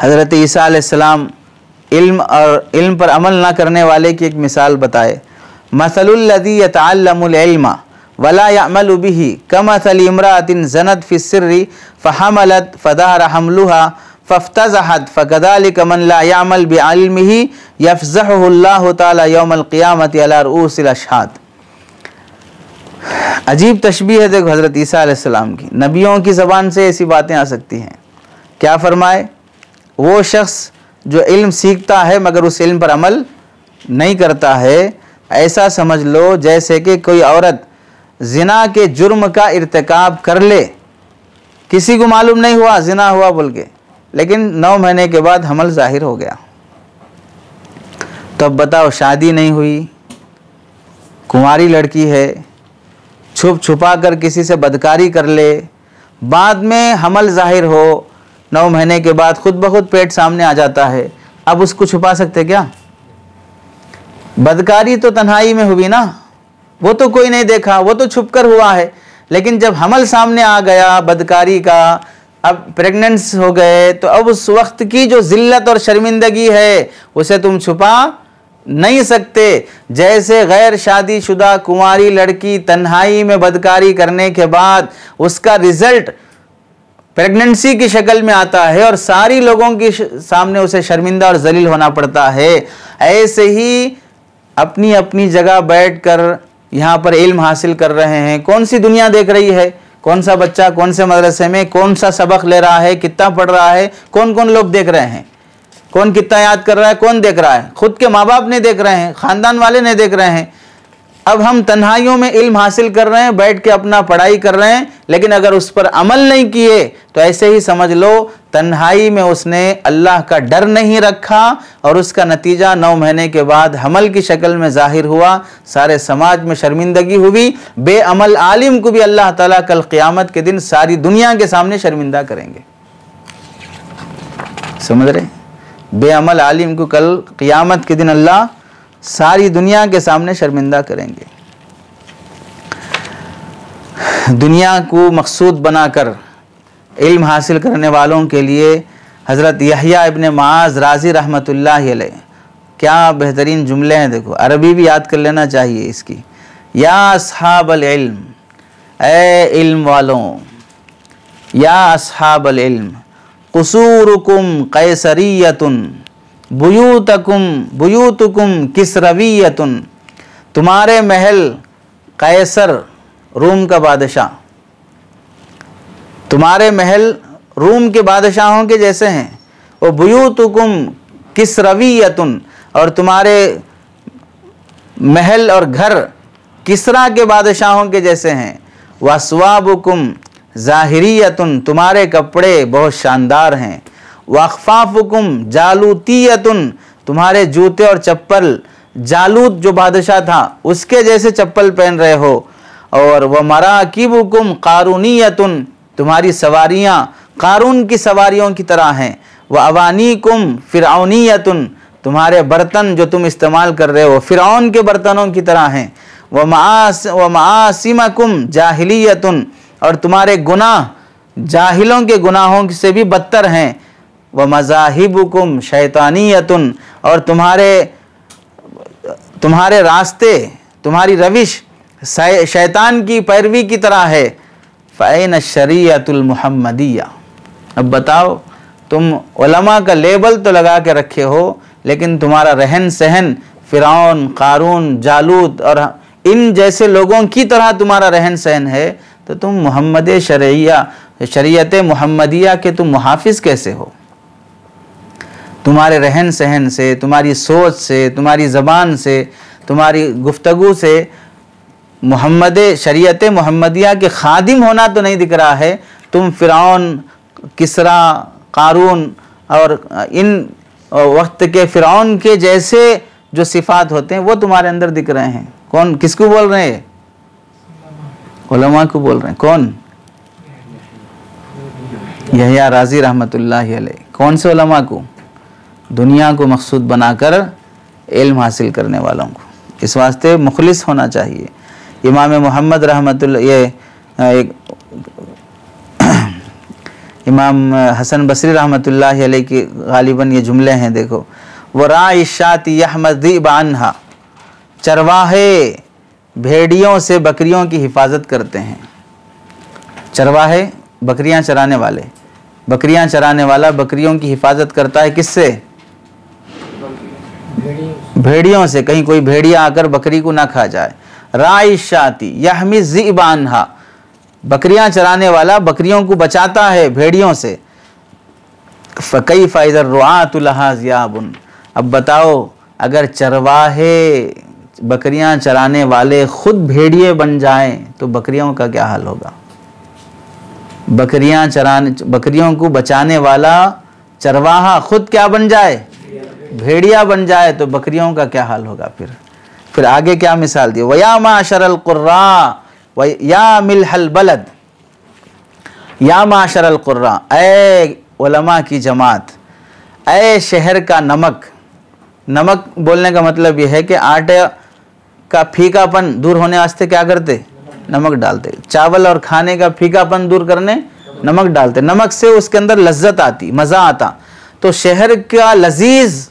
हज़रत ईसा अलैहिस्सलाम इल्म पर अमल ना करने वाले की एक मिसाल बताए, मसलुल लज़ी यतअल्लमुल इल्मा वला यअमलु बिही कमसली इम्राअतिन ज़नत फ़िस्सिर्रि फ़हमलत फ़दहर हम्लुहा फ़फ्तज़हत फ़कज़ालिक मन ला यअमल बिइल्मिही यफ़ज़हुल्लाहु तआला यौमल क़ियामति अला रुऊसिल अशहाद। अजीब तशबीह है देखो हज़रत ईसा अलैहिस्सलाम की। नबियों की ज़बान से ऐसी बातें आ सकती हैं। क्या फरमाए, वो शख्स जो इल्म सीखता है मगर उस इल्म पर अमल नहीं करता है, ऐसा समझ लो जैसे कि कोई औरत ज़िना के जुर्म का इर्तिकाब कर ले, किसी को मालूम नहीं हुआ ज़िना हुआ बोल के, लेकिन 9 महीने के बाद हमल ज़ाहिर हो गया। तो अब बताओ, शादी नहीं हुई, कुंवारी लड़की है, छुप छुपा कर किसी से बदकारी कर ले, बाद में हमल ज़ाहिर हो, 9 महीने के बाद खुद ब खुद पेट सामने आ जाता है, अब उसको छुपा सकते क्या? बदकारी तो तन्हाई में हुई ना, वो तो कोई नहीं देखा, वो तो छुप कर हुआ है। लेकिन जब हमल सामने आ गया बदकारी का, अब प्रेग्नेंस हो गए, तो अब उस वक्त की जो जिल्लत और शर्मिंदगी है उसे तुम छुपा नहीं सकते। जैसे गैर शादीशुदा कुंवारी लड़की तन्हाई में बदकारी करने के बाद उसका रिजल्ट प्रेगनेंसी की शक्ल में आता है और सारी लोगों के सामने उसे शर्मिंदा और जलील होना पड़ता है, ऐसे ही अपनी अपनी जगह बैठकर यहाँ पर इल्म हासिल कर रहे हैं। कौन सी दुनिया देख रही है, कौन सा बच्चा कौन से मदरसे में कौन सा सबक ले रहा है, कितना पढ़ रहा है, कौन कौन लोग देख रहे हैं, कौन कितना याद कर रहा है, कौन देख रहा है? खुद के माँ बाप नहीं देख रहे हैं, ख़ानदान वाले नहीं देख रहे हैं। अब हम तन्हाइयों में इल्म हासिल कर रहे हैं, बैठ के अपना पढ़ाई कर रहे हैं, लेकिन अगर उस पर अमल नहीं किए तो ऐसे ही समझ लो तन्हाई में उसने अल्लाह का डर नहीं रखा और उसका नतीजा 9 महीने के बाद हमल की शक्ल में जाहिर हुआ। सारे समाज में शर्मिंदगी हुई। बेअमल आलिम को भी अल्लाह ताला कल क़यामत के दिन सारी दुनिया के सामने शर्मिंदा करेंगे। समझ रहे? बेअमल आलिम को कल क़यामत के दिन अल्लाह सारी दुनिया के सामने शर्मिंदा करेंगे। दुनिया को मकसूद बनाकर इल्म हासिल करने वालों के लिए हज़रत यहया इब्न मुआज़ राज़ी रहमतुल्लाहि अलैह क्या बेहतरीन जुमले हैं। देखो, अरबी भी याद कर लेना चाहिए इसकी। या अस्हाबल इल्म, ए इल्म वालों, या अस्हाबल इल्म कुसूरुकुम कैसरियतुन बुयूतुकुम किसरवियतुन। तुम्हारे महल कैसर रूम का बादशाह, तुम्हारे महल रूम के बादशाहों के जैसे हैं। वो बुयूतुकुम किसरवियतुन, और तुम्हारे महल और घर किसरा के बादशाहों के जैसे हैं। वस्वाबुकुम ज़ाहिरियतुन, तुम्हारे कपड़े बहुत शानदार हैं। वअख़फ़ाफ़ुकुम जालूतियतुन, तुम्हारे जूते और चप्पल जालूत जो बादशाह था उसके जैसे चप्पल पहन रहे हो। और वह मराकिबुकुम कारूनियतुन, तुम्हारी सवारियाँ कारून की सवारियों की तरह हैं। वह अवानीकुम फिरौनियतुन, तुम्हारे बर्तन जो तुम इस्तेमाल कर रहे हो फिरौन के बर्तनों की तरह हैं। वह मासिमकुम जाहिलियतुन, और तुम्हारे गुनाह जाहिलों के गुनाहों से भी बदतर हैं। वह मज़ाहिबुकुम शैतानियतुन, और तुम्हारे रास्ते तुम्हारी रविश शैतान की पैरवी की तरह है। फ़ैन शरीयतुल मुहम्मदिया, अब बताओ तुम उलमा का लेबल तो लगा के रखे हो लेकिन तुम्हारा रहन सहन फिरौन कारून जालूत और इन जैसे लोगों की तरह तुम्हारा रहन सहन है, तो तुम मोहम्मद शरीयत मुहम्मदिया के तुम मुहाफिज कैसे हो? तुम्हारे रहन सहन से, तुम्हारी सोच से, तुम्हारी ज़बान से, तुम्हारी गुफ्तगू से मोहम्मद शरीयत मुहम्मदिया के खादिम होना तो नहीं दिख रहा है। तुम फिरौन किसरा कारून और इन वक्त के फिरौन के जैसे जो सिफात होते हैं वो तुम्हारे अंदर दिख रहे हैं। कौन किसको बोल रहे हैं? उलमा को बोल रहे हैं। कौन? यहया राजी रहमतुल्लाहि अलैह। कौन से उलमा को? दुनिया को मकसूद बनाकर इल्म हासिल करने वालों को। इस वास्ते मुखलिस होना चाहिए। इमाम मोहम्मद रहमतुल्लाह, ये इमाम हसन बसरी रहमतुल्लाहि अलैह की गालिबन ये जुमले हैं, देखो। वराइशाती यहमदिब अन्हा, चरवाहे भेड़ियों से बकरियों की हिफाजत करते हैं। चरवाहे बकरियां चराने वाले, बकरियां चराने वाला बकरियों की हिफाजत करता है किससे? भेड़ियों से, कहीं कोई भेड़िया आकर बकरी को ना खा जाए। राइशाती यहमिज़िब अन्हा, बकरियां चराने वाला बकरियों को बचाता है भेड़ियों से। फ़कैफ़ इज़ा रुआतु लहा ज़ियाबुन, अब बताओ अगर चरवाहे बकरियां चराने वाले खुद भेड़िए बन जाएं तो बकरियों का क्या हाल होगा? बकरियों को बचाने वाला चरवाहा खुद क्या बन जाए? भेड़िया बन जाए तो बकरियों का क्या हाल होगा? फिर आगे क्या मिसाल दी? वया माशरल कुर्रा या मिलहल बलद, या माशरल कुर्रा, ए उलमा की जमात, ए शहर का नमक। नमक बोलने का मतलब यह है कि आटे का फीकापन दूर होने वास्ते क्या करते? नमक डालते। चावल और खाने का फीकापन दूर करने नमक डालते। नमक से उसके अंदर लज्जत आती, मज़ा आता। तो शहर का लजीज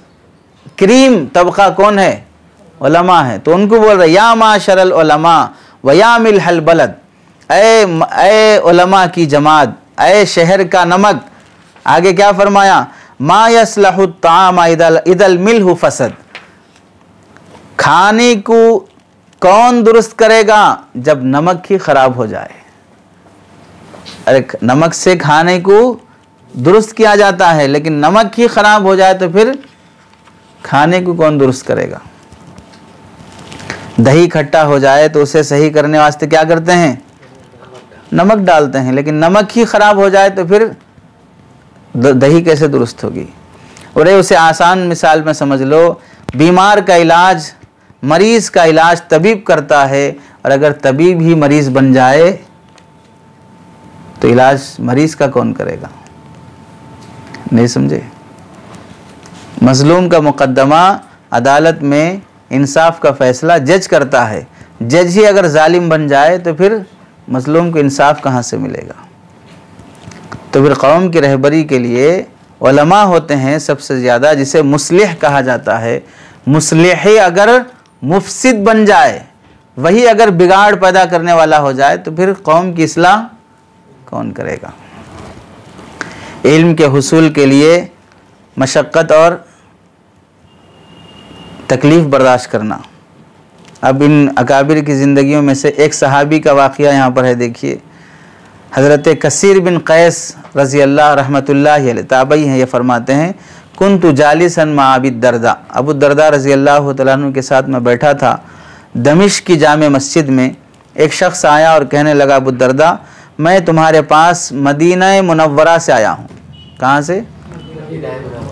क्रीम तबका कौन है? उलमा है। तो उनको बोल रहे या माशरल उलमा व या मिलहल बलद, ए उलमा की जमात, ए शहर का नमक। आगे क्या फरमाया? मा यसलहु ताम इदल मिलहु फसद, खाने को कौन दुरुस्त करेगा जब नमक ही खराब हो जाए? अरे नमक से खाने को दुरुस्त किया जाता है लेकिन नमक ही खराब हो जाए तो फिर खाने को कौन दुरुस्त करेगा? दही खट्टा हो जाए तो उसे सही करने वास्ते क्या करते हैं? नमक डालते हैं। लेकिन नमक ही खराब हो जाए तो फिर दही कैसे दुरुस्त होगी? और उसे आसान मिसाल में समझ लो, बीमार का इलाज, मरीज़ का इलाज तबीब करता है, और अगर तबीब ही मरीज़ बन जाए तो इलाज मरीज़ का कौन करेगा? नहीं समझे? मजलूम का मुकद्दमा अदालत में इंसाफ का फैसला जज करता है। जज ही अगर जालिम बन जाए तो फिर मजलूम को इंसाफ कहाँ से मिलेगा? तो फिर कौम की रहबरी के लिए उलमा होते हैं सबसे ज़्यादा, जिसे मुस्लिह कहा जाता है। मुस्लिह अगर मुफसिद बन जाए, वही अगर बिगाड़ पैदा करने वाला हो जाए तो फिर कौम की इस्लाह कौन करेगा? इल्म के हुसूल के लिए मशक्क़त और तकलीफ़ बर्दाश्त करना। अब इन अकाबिर की ज़िंदगियों में से एक सहाबी का वाक़या यहाँ पर है, देखिए। हज़रत कसीर बिन कैस रज़ी अल्लाह रहमतुल्लाहि अलैह ताबई हैं, ये फरमाते हैं, कुन्तु जालिसन मा अबी दर्दा, अबू दर्दा रज़ी अल्लाह तआला अन्हु के साथ मैं बैठा था दमिश्क की जामे मस्जिद में। एक शख्स आया और कहने लगा, अबू दर्दा, मैं तुम्हारे पास मदीना मुनव्वरा से आया हूँ। कहाँ से?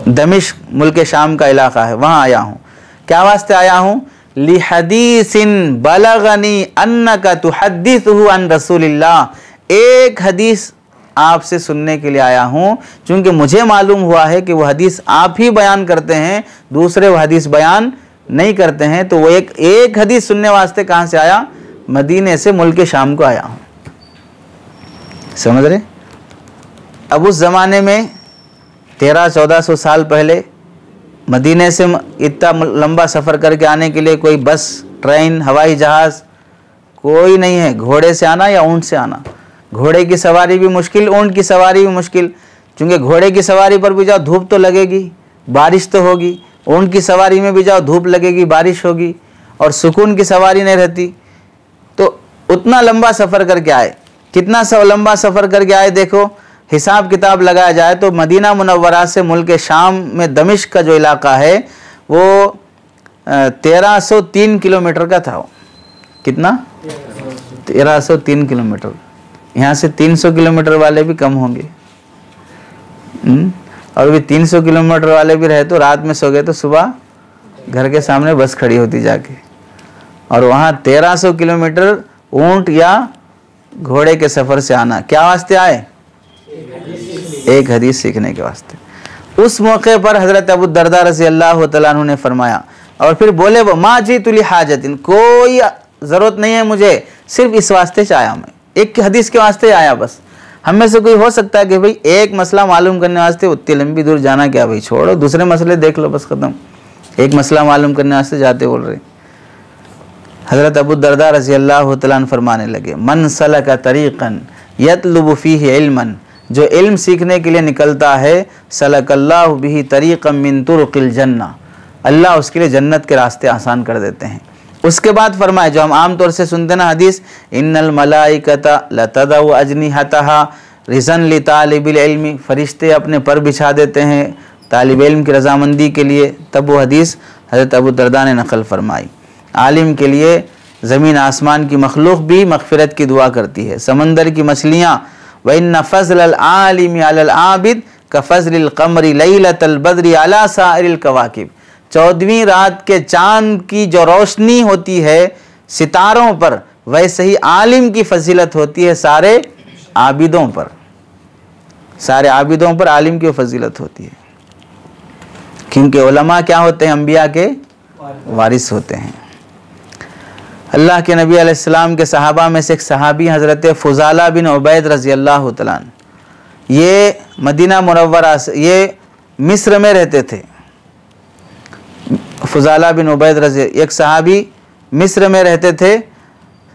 दमिश्क मुल्क शाम का इलाक़ा है, वहाँ आया हूँ। क्या वास्ते आया हूँ? लिहदीसिन बलगनी अन्नका तुहद्दिसुहु अन रसूलिल्लाह, एक हदीस आपसे सुनने के लिए आया हूँ, क्योंकि मुझे मालूम हुआ है कि वो हदीस आप ही बयान करते हैं, दूसरे वो हदीस बयान नहीं करते हैं। तो वो एक हदीस सुनने वास्ते कहाँ से आया? मदीने से, मुल्क शाम को आया हूँ। समझ रहे? अब उस ज़माने में 1300-1400 साल पहले मदीने से इतना लंबा सफ़र करके आने के लिए कोई बस, ट्रेन, हवाई जहाज़ कोई नहीं है। घोड़े से आना या ऊँट से आना, घोड़े की सवारी भी मुश्किल, ऊँट की सवारी भी मुश्किल, क्योंकि घोड़े की सवारी पर भी जाओ धूप तो लगेगी, बारिश तो होगी, ऊँट की सवारी में भी जाओ धूप लगेगी, बारिश होगी, और सुकून की सवारी नहीं रहती। तो उतना लंबा सफ़र करके आए। कितना लंबा सफ़र करके आए देखो, हिसाब किताब लगाया जाए तो मदीना मुनव्वरा से मुल्क शाम में दमिश्क का जो इलाका है वो 1303 किलोमीटर का था। कितना? 1303 किलोमीटर। यहाँ से 300 किलोमीटर वाले भी कम होंगे। और भी 300 किलोमीटर वाले भी रहे तो रात में सो गए तो सुबह घर के सामने बस खड़ी होती जाके, और वहाँ 1300 किलोमीटर ऊँट या घोड़े के सफ़र से आना। क्या वास्ते आए? एक हदीस सीखने के वास्ते। उस मौके पर हज़रत अबू दरदा रज़ी अल्लाह तआला अन्हु ने फरमाया, और फिर बोले वो मा जीतु ली हाजतिन, कोई ज़रूरत नहीं है मुझे, सिर्फ इस वास्ते से आया, मैं एक हदीस के वास्ते आया बस। हम में से कोई हो सकता है कि भाई एक मसला मालूम करने वास्ते उतनी लंबी दूर जाना क्या, भाई छोड़ो दूसरे मसले देख लो, बस ख़त्म। एक मसला मालूम करने वास्ते जाते बोल रहे। हज़रत अबू दरदा रज़ी अल्लाह तआला अन्हु फरमाने लगे, मन सलका तरीक़न यतलुबु फ़ीहि इल्मन, जो इल्म सीखने के लिए निकलता है, सलकल्लाहु बिही तरीक़म मिन तुरुक़िल जन्नह, अल्लाह उसके लिए जन्नत के रास्ते आसान कर देते हैं। उसके बाद फरमाए, जो हम आम तौर से सुनते ना हदीस, इन्नल मलाइकता लतदउ अजनिहतहा रिज़न ली तालिबिल इल्मी, फरिश्ते अपने पर बिछा देते हैं तालिब इल्म की रज़ामंदी के लिए। तब वो हदीस हज़रत अबू दरदा ने नकल फरमाई। आलिम के लिए ज़मीन आसमान की मखलूक भी मग़फ़िरत की दुआ करती है, समंदर की मछलियाँ। व इन्न फ़ज़लल आलिमी अलल आबिद का फ़ज़लिल क़मरी लैलतल बद्री अला साइरिल कवाकिब, 14वीं रात के चाँद की जो रोशनी होती है सितारों पर, वैसे ही आलिम की फजीलत होती है सारे आबिदों पर। सारे आबिदों पर आलिम की फजीलत होती है, क्योंकि उलमा क्या होते हैं? अंबिया के वारिस होते हैं। अल्लाह के नबी अलैहिस्सलाम के सहाबा में से एक सहाबी हज़रत फ़ुज़ाला बिन उबैद रज़ी अल्लाह तआला अन्हु, ये मदीना मुनव्वरा से, ये मिस्र में रहते थे। फ़ुज़ाला बिन उबैद रज़ी, एक सहाबी मिस्र में रहते थे।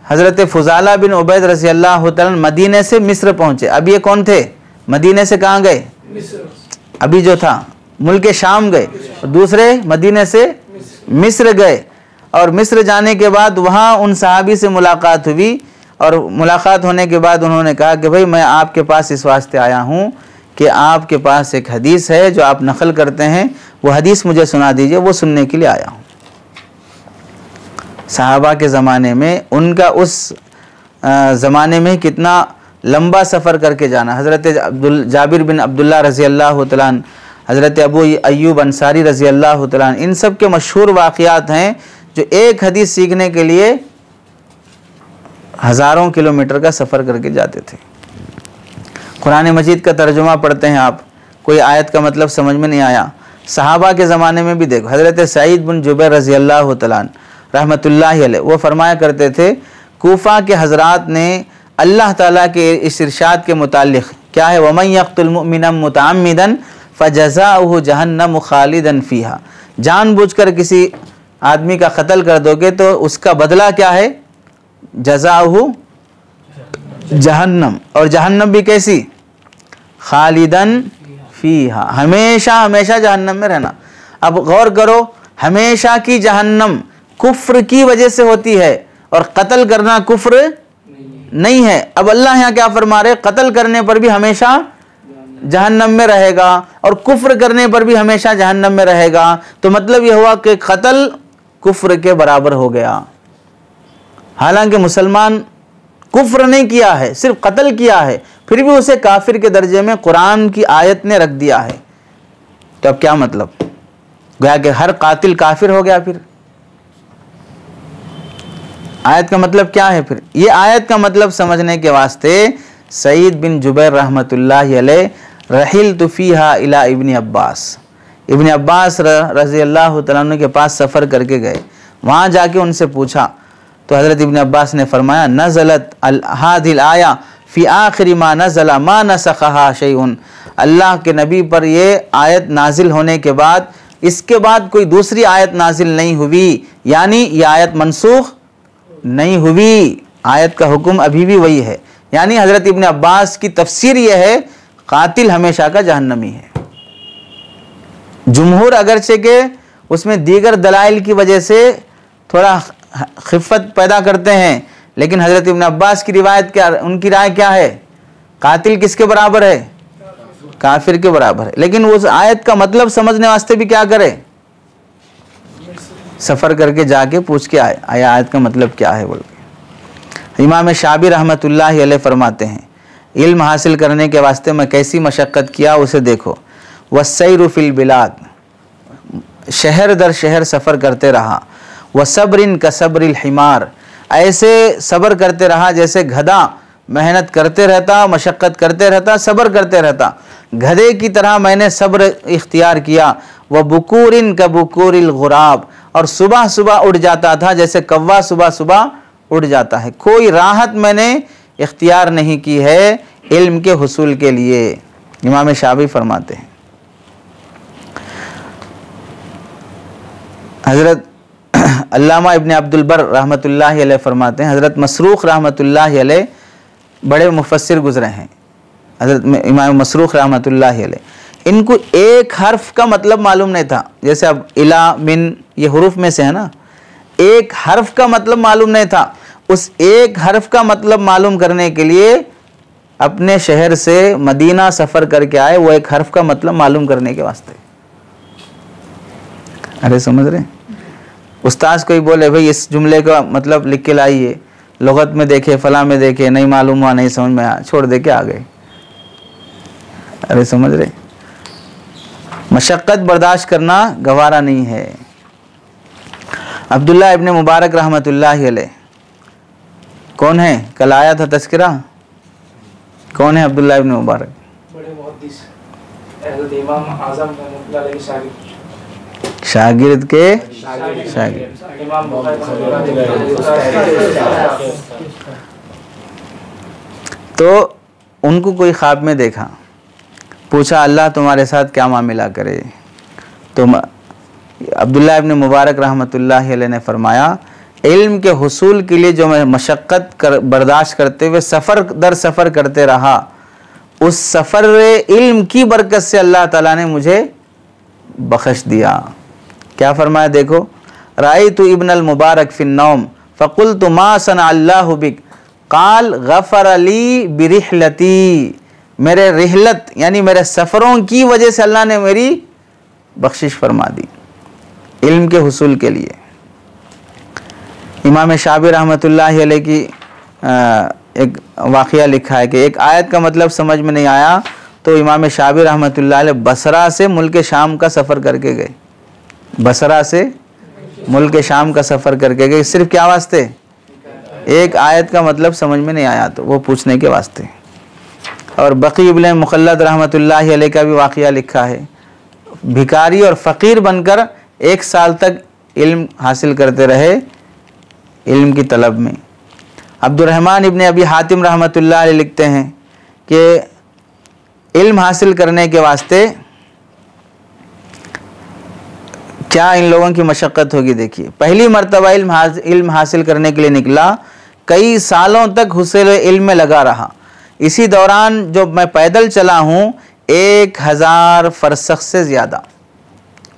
हज़रत फ़ुज़ाला बिन उबैद रज़ी अल्लाह तआला मदीने से मिस्र पहुँचे। अब ये कौन थे? मदीने से कहाँ गए? अभी जो था मुल्क शाम गए, दूसरे मदीने से मिस्र गए। और मिस्र जाने के बाद वहाँ उन सहाबी से मुलाकात हुई, और मुलाकात होने के बाद उन्होंने कहा कि भाई मैं आपके पास इस वास्ते आया हूँ कि आपके पास एक हदीस है जो आप नकल करते हैं, वो हदीस मुझे सुना दीजिए, वो सुनने के लिए आया हूँ। सहाबा के ज़माने में, उनका उस ज़माने में कितना लंबा सफ़र करके जाना। हज़रत जाबिर बिन अब्दुल्ला रज़ी अल्लाह तआला अन्हु, हज़रत अबू अय्यूब अंसारी रज़ी अल्लाह तआला अन्हु, इन सब के मशहूर वाक़यात हैं जो एक हदीस सीखने के लिए हज़ारों किलोमीटर का सफ़र करके जाते थे। कुरान मजीद का तर्जुमा पढ़ते हैं आप, कोई आयत का मतलब समझ में नहीं आया, सहाबा के ज़माने में भी देखो, हज़रत सईद बिन जुबैर रज़ी अल्लाह तआला रहमतुल्लाहि अलैह, वो फरमाया करते थे, कूफा के हज़रात ने अल्लाह ताला के इस इरशाद के मुतालिक, क्या है, वमन यक़्तुल मुअमिनन मुतअम्मिदन फ़जज़ाउहु जहन्नम खालिदन फ़ीहा, जानबूझकर किसी आदमी का कत्ल कर दोगे तो उसका बदला क्या है, जज़ाउहु जहन्नम, और जहन्नम भी कैसी, खालिदन फ़ीहा, हमेशा हमेशा जहन्नम में रहना। अब गौर करो, हमेशा की जहन्नम कुफ्र की वजह से होती है, और कत्ल करना कुफ्र नहीं है। अब अल्लाह यहाँ क्या फरमा रहे, कत्ल करने पर भी हमेशा जहन्नम में रहेगा, और कुफ्र करने पर भी हमेशा जहन्नम में रहेगा। तो मतलब यह हुआ कि कत्ल कुफ्र के बराबर हो गया। हालांकि मुसलमान कुफ्र नहीं किया है, सिर्फ कत्ल किया है, फिर भी उसे काफिर के दर्जे में कुरान की आयत ने रख दिया है। तो अब क्या मतलब, गया कि हर कातिल काफिर हो गया। फिर आयत का मतलब क्या है? फिर ये आयत का मतलब समझने के वास्ते सईद बिन जुबैर रहमतुल्लाहि अलैह रहिलतु फीहा इला इब्न अब्बास, इब्न अब्बास रज़ी अल्लाह तआला अन्हु के पास सफ़र करके गए। वहाँ जाके उनसे पूछा तो हज़रत इब्न अब्बास ने फरमाया नज़लत हादिल आया फ़ी आखिरी मा नज़ला मा नसख़हा शैउन, अल्लाह के नबी पर ये आयत नाजिल होने के बाद इसके बाद कोई दूसरी आयत नाजिल नहीं हुई, यानी ये आयत मनसूख नहीं हुई, आयत का हुक्म अभी भी वही है। यानी हज़रत इब्न अब्बास की तफसीर ये है कातिल हमेशा का जहन्नमी है। जुमहूर अगरचे के उसमें दीगर दलाइल की वजह से थोड़ा खिफ़त पैदा करते हैं, लेकिन हज़रत इब्न अब्बास की रिवायत क्या, उनकी राय क्या है? कातिल किसके बराबर है? काफिर के बराबर है। लेकिन उस आयत का मतलब समझने वास्ते भी क्या करे? सफ़र करके जाके पूछ के आए आया आयत का मतलब क्या है बोल के। इमाम शाबी रहमतुल्लाहि अलैह फरमाते हैं इल्म हासिल करने के वास्ते मैं कैसी मशक्क़त किया उसे देखो। वस्सैरु फिल बिलाद, शहर दर शहर सफ़र करते रहा। वसब्रिन का सब्रिल हिमार, ऐसे सब्र करते रहा जैसे गधा मेहनत करते रहता, मशक्क़त करते रहता, सब्र करते रहता, गधे की तरह मैंने सब्र इख्तियार किया। व बुकूरिन का बुकूरिल गुराब, और सुबह सुबह उड़ जाता था जैसे कौवा सुबह सुबह उड़ जाता है। कोई राहत मैंने इख्तियार नहीं की है इल्म के हुसूल के लिए, इमाम शाबी फरमाते हैं। हज़रत अल्लामा इब्न अब्दुल बर रहमतुल्लाहि अलैह फरमाते हैं हज़रत मसरूख रहमतुल्लाहि अलैह बड़े मुफस्सिर गुज़रे हैं। हज़रत इमाम मसरूख रहमतुल्लाहि अलैह, इनको एक हर्फ का मतलब मालूम नहीं था। जैसे अब इला मिन ये हुरूफ में से है ना, एक हर्फ का मतलब मालूम नहीं था। उस एक हर्फ का मतलब मालूम करने के लिए अपने शहर से मदीना सफ़र करके आए, वो एक हर्फ का मतलब मालूम करने के वास्ते। अरे समझ रहे? उस्ताद कोई बोले भाई इस जुमले का मतलब लिख के लाइए, लुगत में देखे फला में देखे, नहीं मालूम हुआ, नहीं समझ में आया, छोड़ दे के आ गए। अरे समझ रहे? मशक्क़त बर्दाश्त करना गवारा नहीं है। अब्दुल्ला इब्न मुबारक रहमतुल्लाहि अलैह कौन है? कल आया था तज़किरा, कौन है अब्दुल्ला इब्न मुबारक? बड़े मुहद्दिस हज़रत इमाम आज़म रहमतुल्लाह अलैहि शागिर्द के शागिर्द। तो उनको कोई ख्वाब में देखा, पूछा अल्लाह तुम्हारे साथ क्या मामला करे? तो अब्दुल्ला इब्न मुबारक रहमतुल्लाहि अलैह ने फरमाया इल्म के हुसूल के लिए जो मैं मशक्क़त बर्दाश्त करते हुए सफ़र दर सफ़र करते रहा, उस सफ़र इल्म की बरकत से अल्लाह ताला ने मुझे बख्श दिया। क्या फरमाया देखो, राइतु इब्न अल मुबारक फिन नौम फ़क़ुल्तु मा सना अल्लाहु बिक क़ाल गफ़र अली बिरिहलती, मेरे रिहलत यानी मेरे सफ़रों की वजह से अल्लाह ने मेरी बख्शिश फरमा दी इल्म के हुसूल के लिए। इमाम शाबी रहमतुल्लाहि अलैह की एक वाक़या लिखा है कि एक आयत का मतलब समझ में नहीं आया तो इमाम शाबी रहमतुल्लाहि अलैह बसरा से मुल्क शाम का सफ़र करके गए। बसरा से मुल्क शाम का सफ़र करके गए, सिर्फ क्या वास्ते? एक आयत का मतलब समझ में नहीं आया तो वो पूछने के वास्ते। और बकी इब्न मुखल्लद रहमतुल्लाहि अलैह का भी वाक़या लिखा है, भिखारी और फ़कीर बनकर 1 साल तक इल्म हासिल करते रहे इल्म की तलब में। अब्दुर्रहमान इब्न अबी हातिम रहमतुल्लाह अलैह लिखते हैं कि इल्म हासिल करने के वास्ते क्या इन लोगों की मशक्क़त होगी। देखिए, पहली मरतबा इल्म हासिल करने के लिए निकला, कई सालों तक हुसूल इल्म में लगा रहा। इसी दौरान जो मैं पैदल चला हूँ 1000 फरसख से ज़्यादा।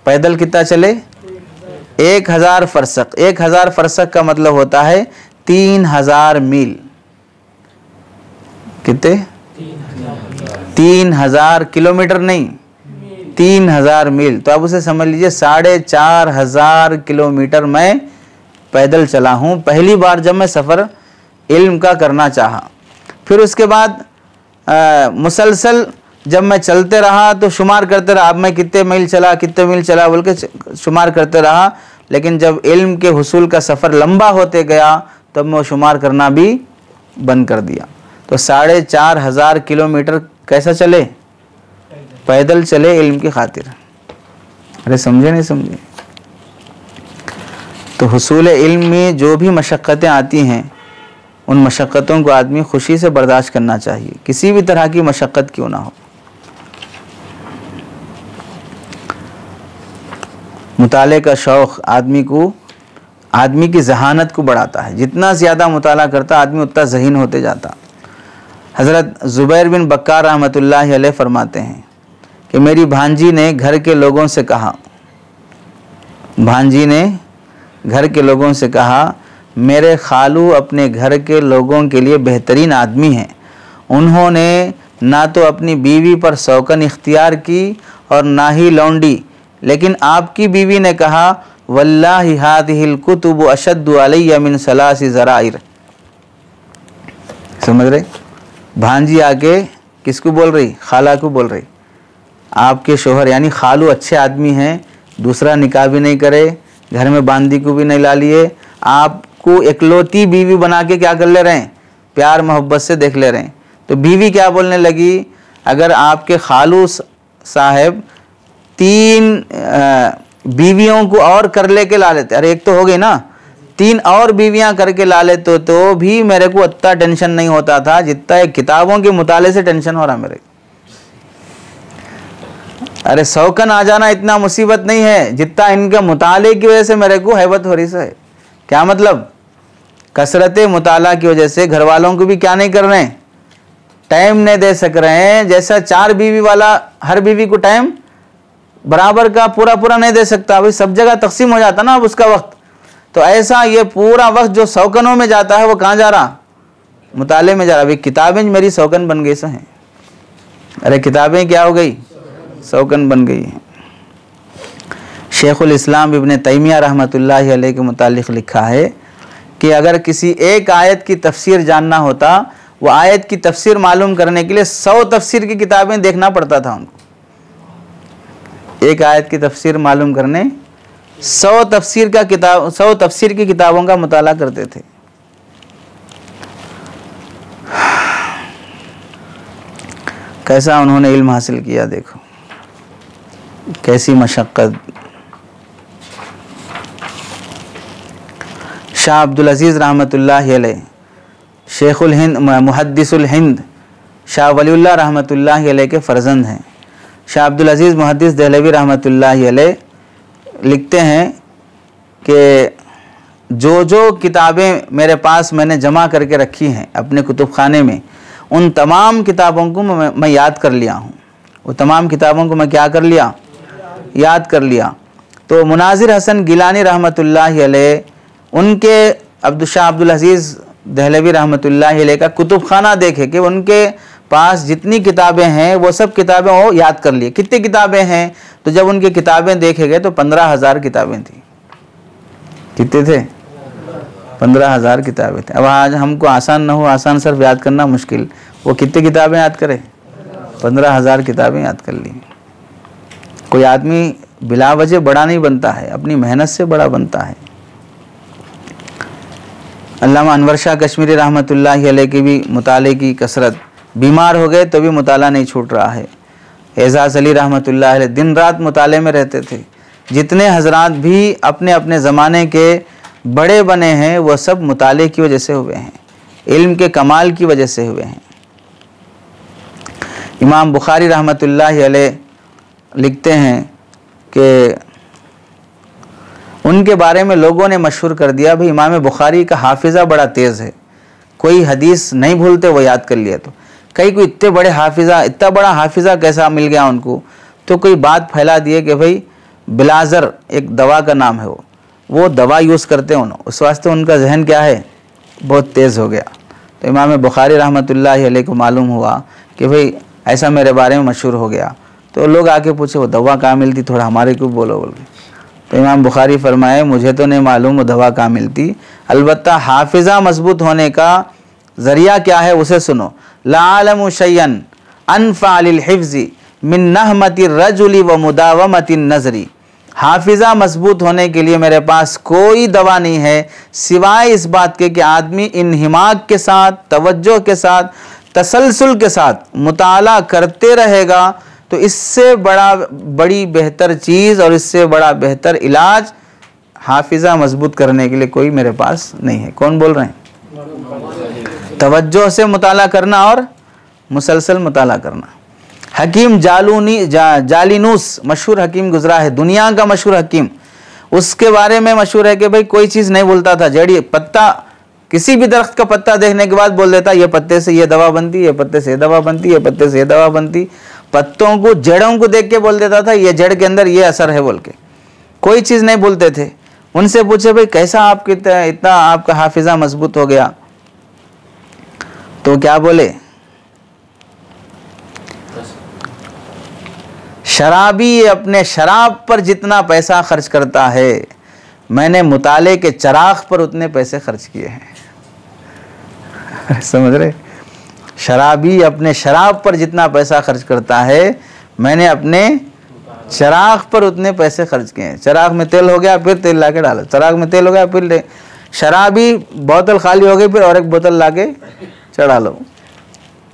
पैदल कितना चले? 1000 फरसख। 1000 फरसख का मतलब होता है 3000 मील। कितने? 3000 किलोमीटर नहीं, 3000 मील। तो आप उसे समझ लीजिए 4500 किलोमीटर मैं पैदल चला हूँ पहली बार जब मैं सफ़र इल्म का करना चाहा। फिर उसके बाद मुसलसल जब मैं चलते रहा तो शुमार करते रहा, अब मैं कितने मील चला बोल के शुमार करते रहा, लेकिन जब इल्म के हुसूल का सफ़र लंबा होते गया तब मैं शुमार करना भी बंद कर दिया। तो 4,500 किलोमीटर कैसा चले? पैदल चले इल्म की खातिर। अरे समझे नहीं समझे? तो हुसूल इल्म में जो भी मशक्क़तें आती हैं उन मशक्क़तों को आदमी खुशी से बर्दाश्त करना चाहिए, किसी भी तरह की मशक्क़त क्यों ना हो। मुताले का शौक़ आदमी की जहानत को बढ़ाता है। जितना ज़्यादा मुताला करता आदमी उतना ज़हीन होते जाता। हज़रत ज़ुबैर बिन बक्कार रहमतुल्लाहि अलैह फरमाते हैं कि मेरी भांजी ने घर के लोगों से कहा, मेरे खालू अपने घर के लोगों के लिए बेहतरीन आदमी हैं। उन्होंने ना तो अपनी बीवी पर शौकन इख्तियार की और ना ही लौंडी, लेकिन आपकी बीवी ने कहा वल्लाहि हादिहिल कुतुबु अशद्दु अलैया मिन सलासी ज़राइर। समझ रहे? भांजी आके किसको बोल रही? खाला को बोल रही। आपके शोहर यानी खालू अच्छे आदमी हैं, दूसरा निकाह भी नहीं करे, घर में बांदी को भी नहीं ला लिए, आपको इकलौती बीवी बना के क्या कर ले रहे हैं? प्यार मोहब्बत से देख ले रहे हैं। तो बीवी क्या बोलने लगी, अगर आपके खालू साहब 3 बीवियों को और कर ले के ला लेते, अरे एक तो हो गई ना, 3 और बीवियां करके ला लेते तो भी मेरे को इतना टेंशन नहीं होता था जितना एक किताबों के मुताले से टेंशन हो रहा मेरे। अरे शौकन आ जाना इतना मुसीबत नहीं है जितना इनके मुताले की वजह से मेरे को हैबत हो रही है। क्या मतलब? कसरत मुताला की वजह से घर वालों को भी क्या नहीं कर रहे हैं? टाइम नहीं दे सक रहे हैं। जैसा 4 बीवी वाला हर बीवी को टाइम बराबर का पूरा नहीं दे सकता, अभी सब जगह तकसीम हो जाता ना अब उसका वक्त। तो ऐसा ये पूरा वक्त जो शौकनों में जाता है वो कहाँ जा रहा? मुताले में जा रहा। अभी किताबें मेरी शौकन बन गई हैं। अरे किताबें क्या हो गई? शौकन बन गई हैं। शेखुल इस्लाम इब्न तैमिया रहमतुल्लाहि अलैह के मुतालिक लिखा है कि अगर किसी एक आयत की तफसीर जानना होता, वो आयत की तफसीर मालूम करने के लिए 100 तफसीर की किताबें देखना पड़ता था उनको। एक आयत की तफसीर मालूम करने 100 तफसीर की किताबों का मुताला करते थे। कैसा उन्होंने इल्म हासिल किया, देखो कैसी मशक्क़त। शाह अब्दुल अजीज़ रहमतुल्लाहि अलैह शेखुल हिंद मुहद्दिसुल हिंद शाह वलीउल्लाह रहमतुल्लाहि अलैह के फ़र्जंद हैं। शाह अब्दुल अजीज़ मुहद्दिस दहलवी रहमतुल्लाहि अलैह लिखते हैं कि जो किताबें मेरे पास मैंने जमा करके रखी हैं अपने कुतुब खाने में, उन तमाम किताबों को मैं याद कर लिया हूँ। वो तमाम किताबों को मैं क्या कर लिया? याद कर लिया। तो मुनाजिर हसन गिलानी रहमतुल्लाहि अलैह उनके शाह अब्दुल अजीज़ दहलवी रहमतुल्लाहि अलैह का कुतुब खाना देखे कि उनके पास जितनी किताबें हैं वो सब किताबें वो याद कर लिए। कितनी किताबें हैं? तो जब उनकी किताबें देखे गए तो 15,000 किताबें थी। कितने थे? 15,000 किताबें थे। अब आज हमको आसान ना हो, आसान सिर्फ याद करना मुश्किल, वो कितनी किताबें याद करे? 15,000 किताबें याद कर ली। कोई आदमी बिला वजह बड़ा नहीं बनता है, अपनी मेहनत से बड़ा बनता है। अल्लामा अनवर शाह कश्मीरी रहमतुल्लाहि अलैह की भी मुताले की कसरत, बीमार हो गए तो भी मुताला नहीं छूट रहा है। एजाज़ अली रहमतुल्लाहि अलैह दिन रात मुताले में रहते थे। जितने हजरात भी अपने अपने ज़माने के बड़े बने हैं वो सब मुताले की वजह से हुए हैं, इल्म के कमाल की वजह से हुए हैं। इमाम बुखारी रहमतुल्लाहि अलैह लिखते हैं कि उनके बारे में लोगों ने मशहूर कर दिया, भाई इमाम बुखारी का हाफिज़ा बड़ा तेज़ है, कोई हदीस नहीं भूलते, वो याद कर लिया। तो कई कोई इतने बड़े हाफिज़ा, इतना बड़ा हाफिज़ा कैसा मिल गया उनको? तो कोई बात फैला दिए कि भाई बिलाज़र एक दवा का नाम है, वो दवा यूज़ करते हैं उन्होंने, उस वास्ते उनका जहन क्या है? बहुत तेज़ हो गया। तो इमाम बुखारी रहमतुल्लाहि अलैह को मालूम हुआ कि भाई ऐसा मेरे बारे में मशहूर हो गया। तो लोग आके पूछे वो दवा कहाँ मिलती, थोड़ा हमारे को बोलो बोल के। तो इमाम बुखारी फरमाए मुझे तो नहीं मालूम वो दवा कहाँ मिलती, अलबत्ता हाफिज़ा मजबूत होने का ज़रिया क्या है उसे सुनो। ला आलमु शय्यन अनफा लिल हिफ्ज़ी मिन नहमति रजुली व मुदावमति नज़री। हाफिज़ा मजबूत होने के लिए मेरे पास कोई दवा नहीं है सिवाय इस बात के कि आदमी इन्हिमाक के साथ, तवज्जो के साथ, तसलसल के साथ मुताला करते रहेगा, तो इससे बड़ी बेहतर चीज़ और इससे बड़ा बेहतर इलाज हाफिज़ा मजबूत करने के लिए कोई मेरे पास नहीं है। कौन बोल रहे हैं? तवज्जो से मुताला करना और मुसलसल मुताला करना। हकीम जालिनूस मशहूर हकीम गुजरा है, दुनिया का मशहूर हकीम। उसके बारे में मशहूर है कि भाई कोई चीज़ नहीं बोलता था, जड़ी पत्ता, किसी भी दरख्त का पत्ता देखने के बाद बोल देता ये पत्ते से ये दवा बनती, ये पत्ते से ये दवा बनती, ये पत्ते से ये दवा बनती। पत्तों को, जड़ों को देख के बोल देता था ये जड़ के अंदर ये असर है बोल के। कोई चीज़ नहीं बोलते थे। उनसे पूछे भाई कैसा आपके इतना आपका हाफिज़ा मजबूत हो गया, तो क्या बोले? शराबी अपने शराब पर जितना पैसा खर्च करता है, मैंने मुताले के चराग पर उतने पैसे खर्च किए हैं। समझ रहे? शराबी अपने शराब पर जितना पैसा खर्च करता है, मैंने अपने चराग पर उतने पैसे खर्च किए हैं। चराग में तेल हो गया फिर तेल लाके डालो, चराग में तेल हो गया फिर शराबी बोतल खाली हो गई फिर और एक बोतल लाके चढ़ा लो।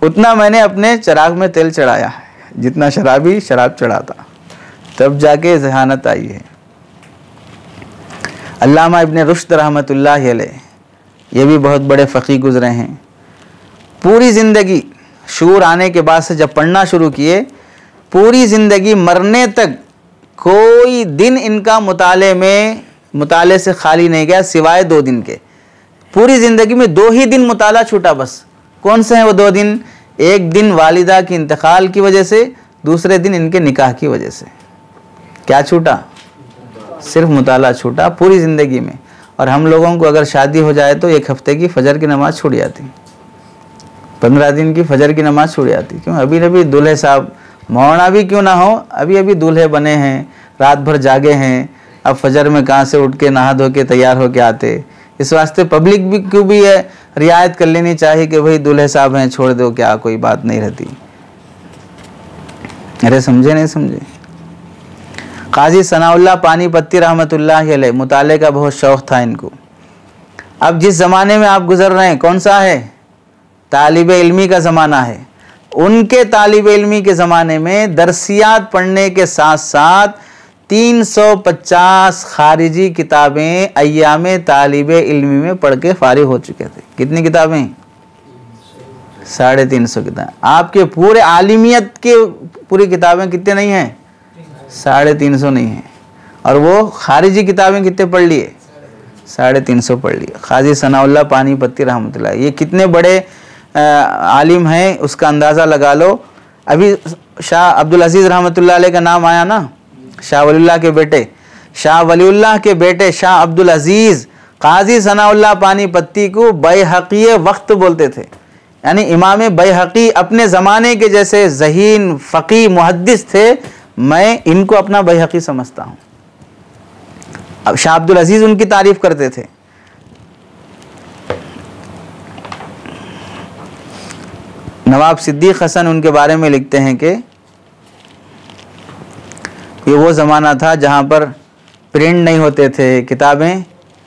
उतना मैंने अपने चराग में तेल चढ़ाया है जितना शराबी शराब चढ़ाता, तब जाके जहानत आई है। अल्लामा इब्न रुश्द रहमतुल्लाह अलैह, ये भी बहुत बड़े फ़क़ीह गुज़रे हैं। पूरी ज़िंदगी शूर आने के बाद से जब पढ़ना शुरू किए, पूरी ज़िंदगी मरने तक कोई दिन इनका मुताले से खाली नहीं गया सिवाय 2 दिन के। पूरी ज़िंदगी में 2 ही दिन मुताला छूटा बस। कौन से हैं वो 2 दिन? एक दिन वालिदा की इंतकाल की वजह से, दूसरे दिन इनके निकाह की वजह से। क्या छूटा? सिर्फ मुताला छूटा पूरी ज़िंदगी में। और हम लोगों को अगर शादी हो जाए तो 1 हफ्ते की फजर की नमाज़ छूट जाती, 15 दिन की फजर की नमाज़ छूट जाती। क्यों? अभी दूल्हे साहब मौना भी क्यों ना हो, अभी दूल्हे बने हैं, रात भर जागे हैं, अब फजर में कहाँ से उठ के नहा धो के तैयार होके आते। इस वास्ते पब्लिक भी क्यों भी है रियायत कर लेनी चाहिए कि भाई दूल्हे साहब हैं, छोड़ दो, क्या कोई बात नहीं रहती। अरे समझे नहीं समझे? काजी सनाउल्लाह पानीपत्ती रहमतुल्लाह अलैह, मुताले का बहुत शौक़ था इनको। अब जिस ज़माने में आप गुज़र रहे हैं कौन सा है? तालिबे इल्मी का ज़माना है। उनके तालिबे इल्मी के ज़माने में दरसियात पढ़ने के साथ साथ 350 खारिजी किताबें अय्यामे तालिबे इल्मी में पढ़ के फारिग हो चुके थे। कितनी किताबें? 350 किताबें। आपके पूरे आलिमियत के पूरी किताबें कितने नहीं हैं? 350 नहीं हैं। और वो खारिजी किताबें कितने पढ़ लिए? 350 पढ़ लिए। काजी सनाउल्लाह पानीपत्ती रहमतुल्लाह, ये कितने बड़े आलिम हैं उसका अंदाज़ा लगा लो। अभी शाह अब्दुल अजीज़ रहमतुल्लाह अलैह का नाम आया ना, शाह वलीउल्लाह के बेटे, शाह वलीउल्लाह के बेटे शाह अब्दुल अजीज़ काजी सनाउल्लाह पानीपत्ती को बैहक़ी वक्त बोलते थे। यानी इमाम बैहक़ी अपने ज़माने के जैसे ज़हीन फ़क़ीह मुहद्दिस थे। मैं इनको अपना बैहक़ी समझता हूँ। अब शाह अब्दुल अजीज़ उनकी तारीफ़ करते थे। नवाब सिद्दीक़ हसन उनके बारे में लिखते हैं कि ये वो ज़माना था जहाँ पर प्रिंट नहीं होते थे, किताबें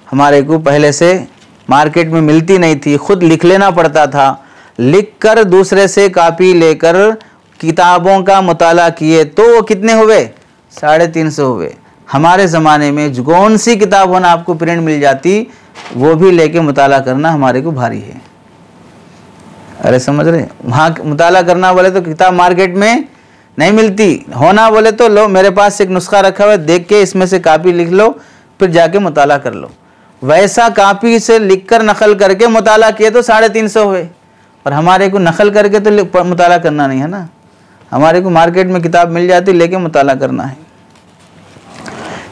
हमारे को पहले से मार्केट में मिलती नहीं थी, ख़ुद लिख लेना पड़ता था। लिख कर दूसरे से कापी लेकर किताबों का मुताला किए तो वो कितने हुए? 350 हुए। हमारे ज़माने में जो कौन सी किताब होना आपको प्रिंट मिल जाती, वो भी लेके मुताला करना हमारे को भारी है। अरे समझ रहे? वहाँ मुताला करना बोले तो किताब मार्केट में नहीं मिलती, होना बोले तो लो मेरे पास एक नुस्खा रखा हुआ है, देख के इसमें से कापी लिख लो, फिर जाके मुताला कर लो। वैसा कापी से लिख कर नकल करके मुताला किए तो 350 हुए। और हमारे को नकल करके तो मुताला करना नहीं है ना, हमारे को मार्केट में किताब मिल जाती, लेके मुताला करना है।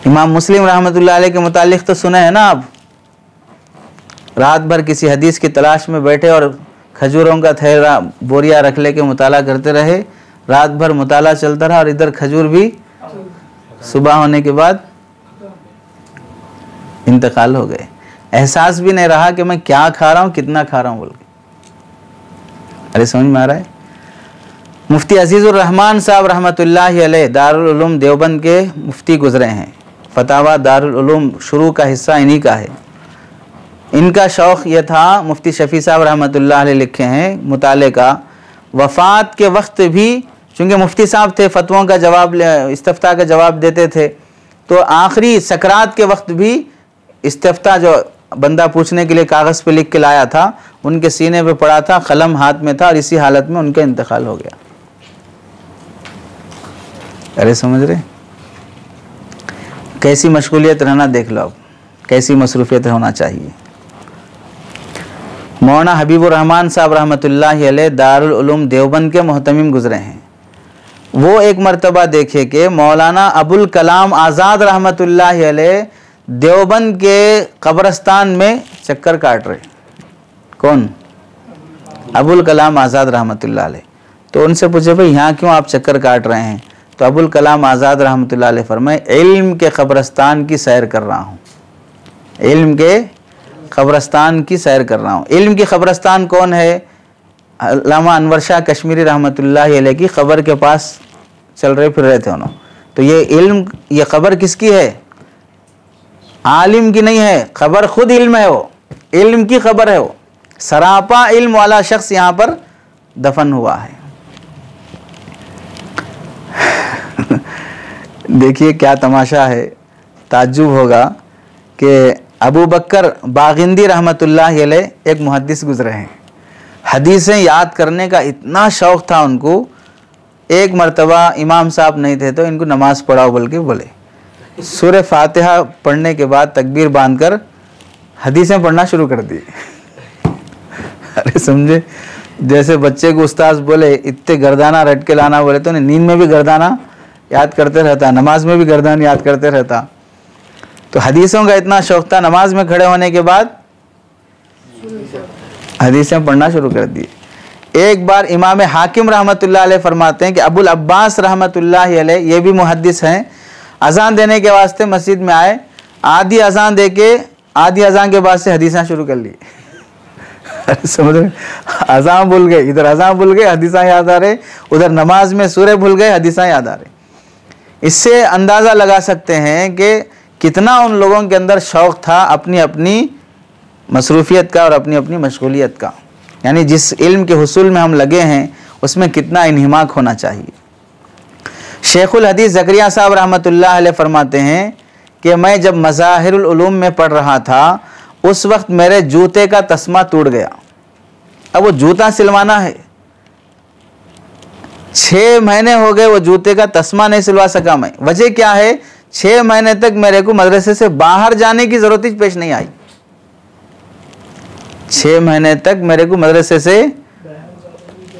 इमाम मुस्लिम रहमतुल्लाह अलैह के मुतालिक तो सुने हैं ना आप, रात भर किसी हदीस की तलाश में बैठे और खजूरों का थैला बोरिया रख लेके मुताला करते रहे। रात भर मुताला चलता रहा और इधर खजूर भी सुबह होने के बाद इंतकाल हो गए। एहसास भी नहीं रहा कि मैं क्या खा रहा हूँ, कितना खा रहा हूँ बोल के। अरे समझ में आ रहा है? मुफ्ती अजीज़ुर रहमान साहब रहमतुल्लाहि अलैह दारुल उलूम देवबंद के मुफ्ती गुज़रे हैं। फतावा दारुल उलूम शुरू का हिस्सा इन्हीं का है। इनका शौक़ यह था, मुफ्ती शफ़ी साहब रहमतुल्लाह अलैह लिखे हैं मुताले का, वफ़ात के वक्त भी चूँकि मुफ्ती साहब थे, फतवों का जवाब, इस्तिफ्ता का जवाब देते थे, तो आखिरी सकरात के वक्त भी इस्तिफ्ता जो बंदा पूछने के लिए कागज़ पे लिख के लाया था, उनके सीने पे पड़ा था, कलम हाथ में था, और इसी हालत में उनका इंतकाल हो गया। अरे समझ रहे, कैसी मशगूलियत रहना देख लो अब, कैसी मसरूफियत होना चाहिए। मौलाना हबीबुर रहमान साहब रहमतुल्लाहि अलैह दारुल उलूम देवबंद के मोहतमिम गुज़रे हैं। वो एक मरतबा देखे कि मौलाना अबुल कलाम आज़ाद रहमतुल्लाहि अलैह देवबंद के कब्रस्तान में चक्कर काट रहे। कौन? अबुल कलाम आज़ाद रहमतुल्लाह अलैह। तो उनसे पूछे, भाई यहाँ क्यों आप चक्कर काट रहे हैं? तो अबुल कलाम आज़ाद रहमतुल्लाह अलैह फरमाए, इल्म के कब्रस्तान की सैर कर रहा हूँ, इल्म के कब्रस्तान की सैर कर रहा हूँ। इल्म की कब्रस्तान कौन है? अल्लामा अनवर शाह कश्मीरी रहमतुल्लाहि अलैह की क़ब्र के पास चल रहे फिर रहे थे उन्होंने। तो ये इल्म, ये क़ब्र किसकी है? आलिम की नहीं है, क़ब्र खुद इल्म है, वो इल्म की क़ब्र है, वो सरापा इल्म वाला शख्स यहाँ पर दफन हुआ है। देखिए क्या तमाशा है, ताज्जुब होगा कि अबू बकर बागिंदी रहमतुल्लाहि अलैह एक मुहद्दिस गुज़रे हैं। हदीसें याद करने का इतना शौक़ था उनको, एक मरतबा इमाम साहब नहीं थे तो इनको नमाज़ पढ़ाओ बोल के बोले, सूरह फातिहा पढ़ने के बाद तकबीर बांधकर हदीसें पढ़ना शुरू कर दी। अरे समझे, जैसे बच्चे को उस्ताद बोले इतने गर्दाना रट के लाना बोले, तो नींद में भी गर्दाना याद करते रहता, नमाज में भी गर्दान याद करते रहता। तो हदीसों का इतना शौक़ था, नमाज में खड़े होने के बाद हदीसें पढ़ना शुरू कर दिए। एक बार इमाम हाकिम रहमतुल्लाह अलैह फरमाते हैं कि अबुल अब्बास रहमतुल्लाह अलैह, ये भी मुहद्दिस हैं, अजान देने के वास्ते मस्जिद में आए, आधी अजान दे के आधी अजान के बाद से हदीसें शुरू कर ली। समझ रहे, अजान भूल गए, इधर अजान भूल गए, हदीसें याद आ रहे, उधर नमाज में सूरह भूल गए, हदीसें याद आ रहे। इससे अंदाज़ा लगा सकते हैं कि कितना उन लोगों के अंदर शौक़ था अपनी अपनी मसरूफियत का और अपनी अपनी मशगूलियत का। यानी जिस इल्म के हुसूल में हम लगे हैं उसमें कितना इन्हिमाक होना चाहिए। शेखुल हदीस ज़करिया साहब रहमतुल्लाह अलैह फरमाते हैं कि मैं जब मज़ाहिरुल उलूम में पढ़ रहा था उस वक्त मेरे जूते का तस्मा टूट गया। अब वो जूता सिलवाना है, 6 महीने हो गए वो जूते का तस्मा नहीं सिलवा सका मैं। वजह क्या है? 6 महीने तक मेरे को मदरसे से बाहर जाने की ज़रूरत ही पेश नहीं आई। 6 महीने तक मेरे को मदरसे से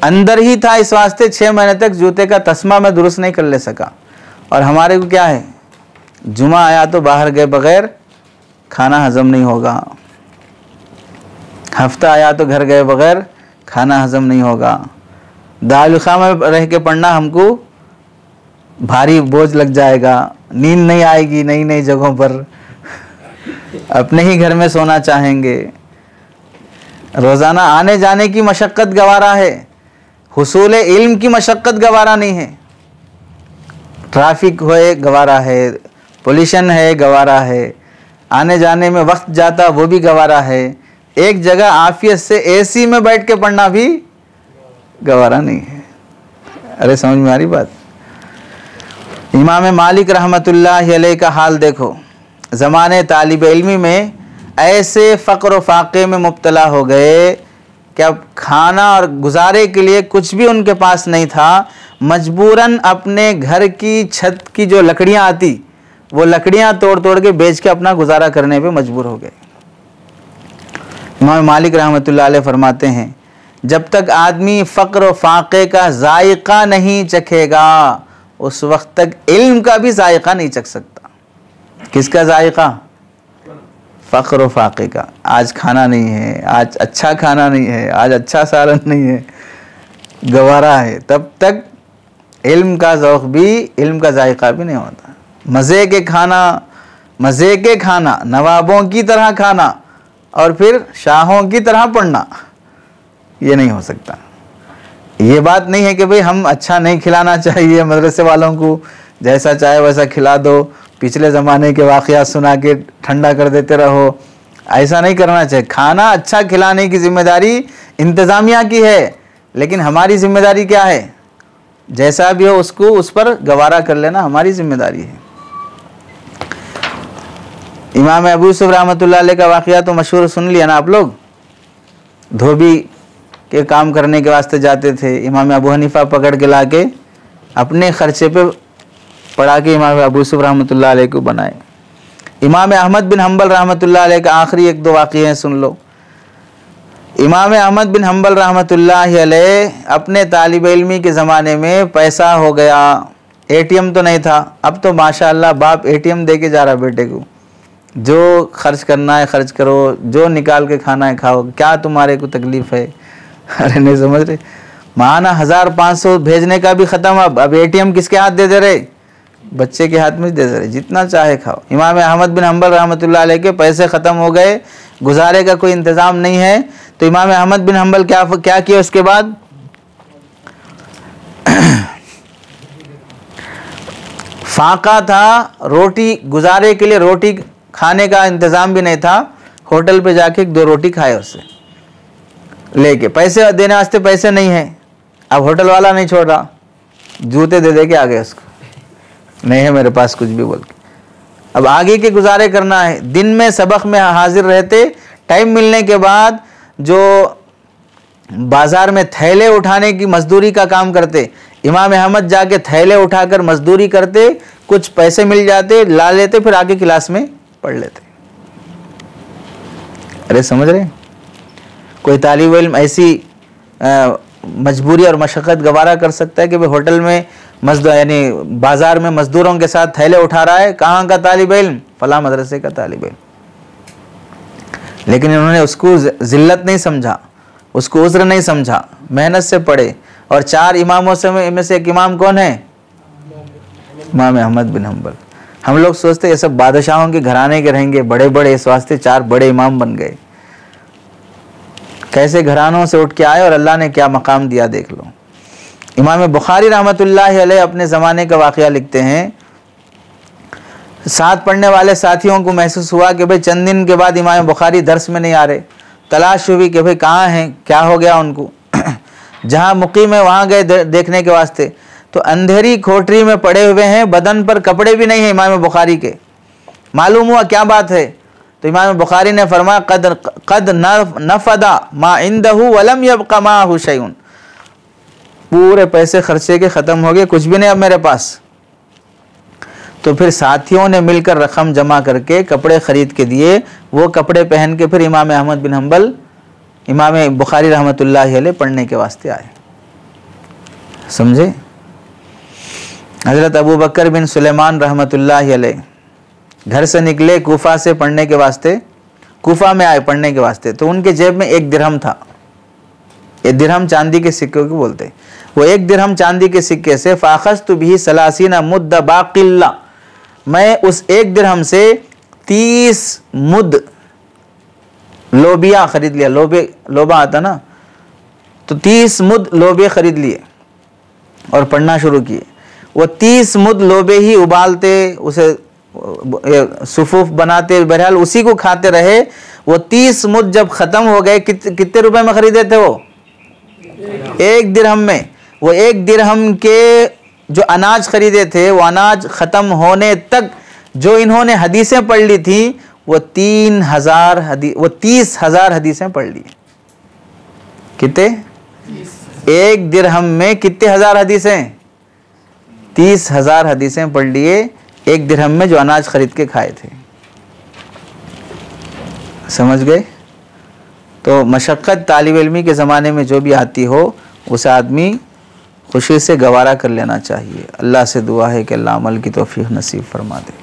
अंदर ही था, इस वास्ते 6 महीने तक जूते का तस्मा मैं दुरुस्त नहीं कर ले सका। और हमारे को क्या है, जुमा आया तो बाहर गए बगैर खाना हजम नहीं होगा, हफ्ता आया तो घर गए बगैर खाना हजम नहीं होगा, दारुल में रह के पढ़ना हमको भारी बोझ लग जाएगा, नींद नहीं आएगी नई नई जगहों पर, अपने ही घर में सोना चाहेंगे, रोज़ाना आने जाने की मशक्क़त गवारा है, हुसूल इल्म की मशक्क़त गवारा नहीं है। ट्रैफिक है गवारा है, पोल्यूशन है गवारा है, आने जाने में वक्त जाता वो भी गवारा है, एक जगह आफियत से एसी में बैठ के पढ़ना भी गवारा नहीं है। अरे समझ में आ रही बात? इमाम मालिक रहमतुल्लाह अलैह का हाल देखो, ज़माने तालिब इल्मी में ऐसे फ़क्र व फाक़े में मुब्तला हो गए कि अब खाना और गुजारे के लिए कुछ भी उनके पास नहीं था। मजबूरन अपने घर की छत की जो लकड़ियाँ आती वो लकड़ियाँ तोड़ तोड़ के बेच के अपना गुजारा करने पे मजबूर हो गए। इमाम मालिक रहमतुल्लाह अलैह फरमाते हैं, जब तक आदमी फ़क्र व फाक़े का जायका नहीं चखेगा उस वक्त तक इल्म का भी जायका नहीं चख सकता। किसका जायका? फ़क्र व फाक़े का। आज खाना नहीं है, आज अच्छा खाना नहीं है, आज अच्छा सालन नहीं है, गवारा है, तब तक इल्म का ज़ौक़ भी, इल्म का जायका भी नहीं होता। मज़े के खाना, नवाबों की तरह खाना और फिर शाहों की तरह पढ़ना, ये नहीं हो सकता। ये बात नहीं है कि भाई हम अच्छा नहीं खिलाना चाहिए मदरसे वालों को, जैसा चाहे वैसा खिला दो, पिछले ज़माने के वाक़यात सुना के ठंडा कर देते रहो, ऐसा नहीं करना चाहिए। खाना अच्छा खिलाने की जिम्मेदारी इंतज़ामिया की है, लेकिन हमारी जिम्मेदारी क्या है? जैसा भी हो उसको उस पर गवारा कर लेना हमारी जिम्मेदारी है। इमाम अबू यूसुफ रहमतुल्लाह अलैह का वाक़या तो मशहूर सुन लिया ना आप लोग। धोबी के काम करने के वास्ते जाते थे, इमाम अबू हनीफा पकड़ के ला के अपने खर्चे पे पढ़ा के इमाम अबू यूसुफ रहमतुल्लाह अलैह को बनाए। इमाम अहमद बिन हम्बल रहमतुल्लाह अलैह का आखिरी एक दो वाक़ये हैं, सुन लो। इमाम अहमद बिन हम्बल रहमतुल्लाह अलैह अपने तालिब इल्मी के ज़माने में पैसा हो गया, एटीएम तो नहीं था, अब तो माशाअल्लाह बाप एटीएम दे के जा रहा बेटे को, जो खर्च करना है खर्च करो, जो निकाल के खाना है खाओ, क्या तुम्हारे को तकलीफ़ है? अरे नहीं समझ रहे, माना 1500 भेजने का भी ख़त्म, अब एटीएम किसके हाथ दे रहे? बच्चे के हाथ में दे रहे, जितना चाहे खाओ। इमाम अहमद बिन हम्बल रहमतुल्लाह अलैह के पैसे ख़त्म हो गए, गुजारे का कोई इंतज़ाम नहीं है, तो इमाम अहमद बिन हम्बल क्या किया उसके बाद? फाका था, रोटी गुजारे के लिए रोटी खाने का इंतज़ाम भी नहीं था, होटल पे जाके 2 रोटी खाए उससे लेके, पैसे देने वास्ते पैसे नहीं है। अब होटल वाला नहीं छोड़ रहा, जूते दे के आ गए उसको, नहीं है मेरे पास कुछ भी बोल के। अब आगे के गुजारे करना है। दिन में सबक में हाजिर रहते, टाइम मिलने के बाद जो बाज़ार में थैले उठाने की मजदूरी का काम करते, इमाम अहमद जाके थैले उठाकर मजदूरी करते, कुछ पैसे मिल जाते, ला लेते, फिर आगे क्लास में पढ़ लेते। अरे समझ रहे? कोई तालिब इल्म ऐसी मजबूरी और मशक्क़त गवारा कर सकता है कि भाई होटल में यानी बाज़ार में मजदूरों के साथ थैले उठा रहा है? कहाँ का तालिब इल्म? फला मदरसे का तालिब इल्म। लेकिन इन्होंने उसको ज़िल्लत नहीं समझा, उसको उज़्र नहीं समझा, मेहनत से पढ़े। और 4 इमामों में से एक इमाम कौन है? इमाम अहमद बिन हम्बल। हम लोग सोचते ये सब बादशाहों के घराने के रहेंगे बड़े बड़े, इस वास्ते 4 बड़े इमाम बन गए। कैसे घरानों से उठ के आए और अल्लाह ने क्या मकाम दिया देख लो। इमाम बुखारी रहमतुल्लाह अलैह अपने ज़माने का वाक़या लिखते हैं, साथ पढ़ने वाले साथियों को महसूस हुआ कि भाई चंद दिन के बाद इमाम बुखारी दर्स में नहीं आ रहे। तलाश हुई कि भाई कहाँ हैं, क्या हो गया उनको। जहाँ मुकीम है वहाँ गए देखने के वास्ते, तो अंधेरी कोठरी में पड़े हुए हैं, बदन पर कपड़े भी नहीं हैं इमाम बुखारी के। मालूम हुआ क्या बात है, तो इमाम बुखारी ने फरमाया कद नफदा मा इंदहु वलम यबqa माहु शैउन, पूरे पैसे खर्चे के ख़त्म हो गए, कुछ भी नहीं अब मेरे पास। तो फिर साथियों ने मिलकर रकम जमा करके कपड़े ख़रीद के दिए, वो कपड़े पहन के फिर इमाम अहमद बिन हम्बल इमाम बुखारी रहमतुल्लाह अलैह पढ़ने के वास्ते आए। समझे? हज़रत अबू बकर बिन सुलेमान रहमतुल्लाह अलैह घर से निकले कूफा से पढ़ने के वास्ते, कूफा में आए पढ़ने के वास्ते, तो उनके जेब में 1 दिरहम था। 1 दिरहम चांदी के सिक्के को बोलते। वो 1 दिरहम चांदी के सिक्के से फ़ाख़ज़्तु बिही 30 मुद्द बाक़िल्ला, मैं उस 1 दिरहम से 30 मुद्द लोबिया ख़रीद लिया। लोबा आता ना, तो 30 मुद्द लोबे ख़रीद लिए और पढ़ना शुरू किए। वो 30 मुद्द लोबे ही उबालते, उसे सुफूफ बनाते, बहरहाल उसी को खाते रहे। वो 30 मुद्द जब ख़त्म हो गए, कितने रुपए में ख़रीदे थे वो? 1 दिरहम में। वो 1 दिरहम के जो अनाज ख़रीदे थे, वो अनाज ख़त्म होने तक जो इन्होंने हदीसें पढ़ ली थी, वो 30,000 हदीसें पढ़ ली। कितने? 1 दिरहम में कितने हज़ार हदीसें? 30,000 हदीसें पढ़ लिए 1 दिरहम में जो अनाज खरीद के खाए थे। समझ गए? तो मशक्क़त तालिब इल्मी के ज़माने में जो भी आती हो, उसे आदमी खुशी से गवारा कर लेना चाहिए। अल्लाह से दुआ है कि अल्लाह अमल की तौफीक नसीब फरमा दे।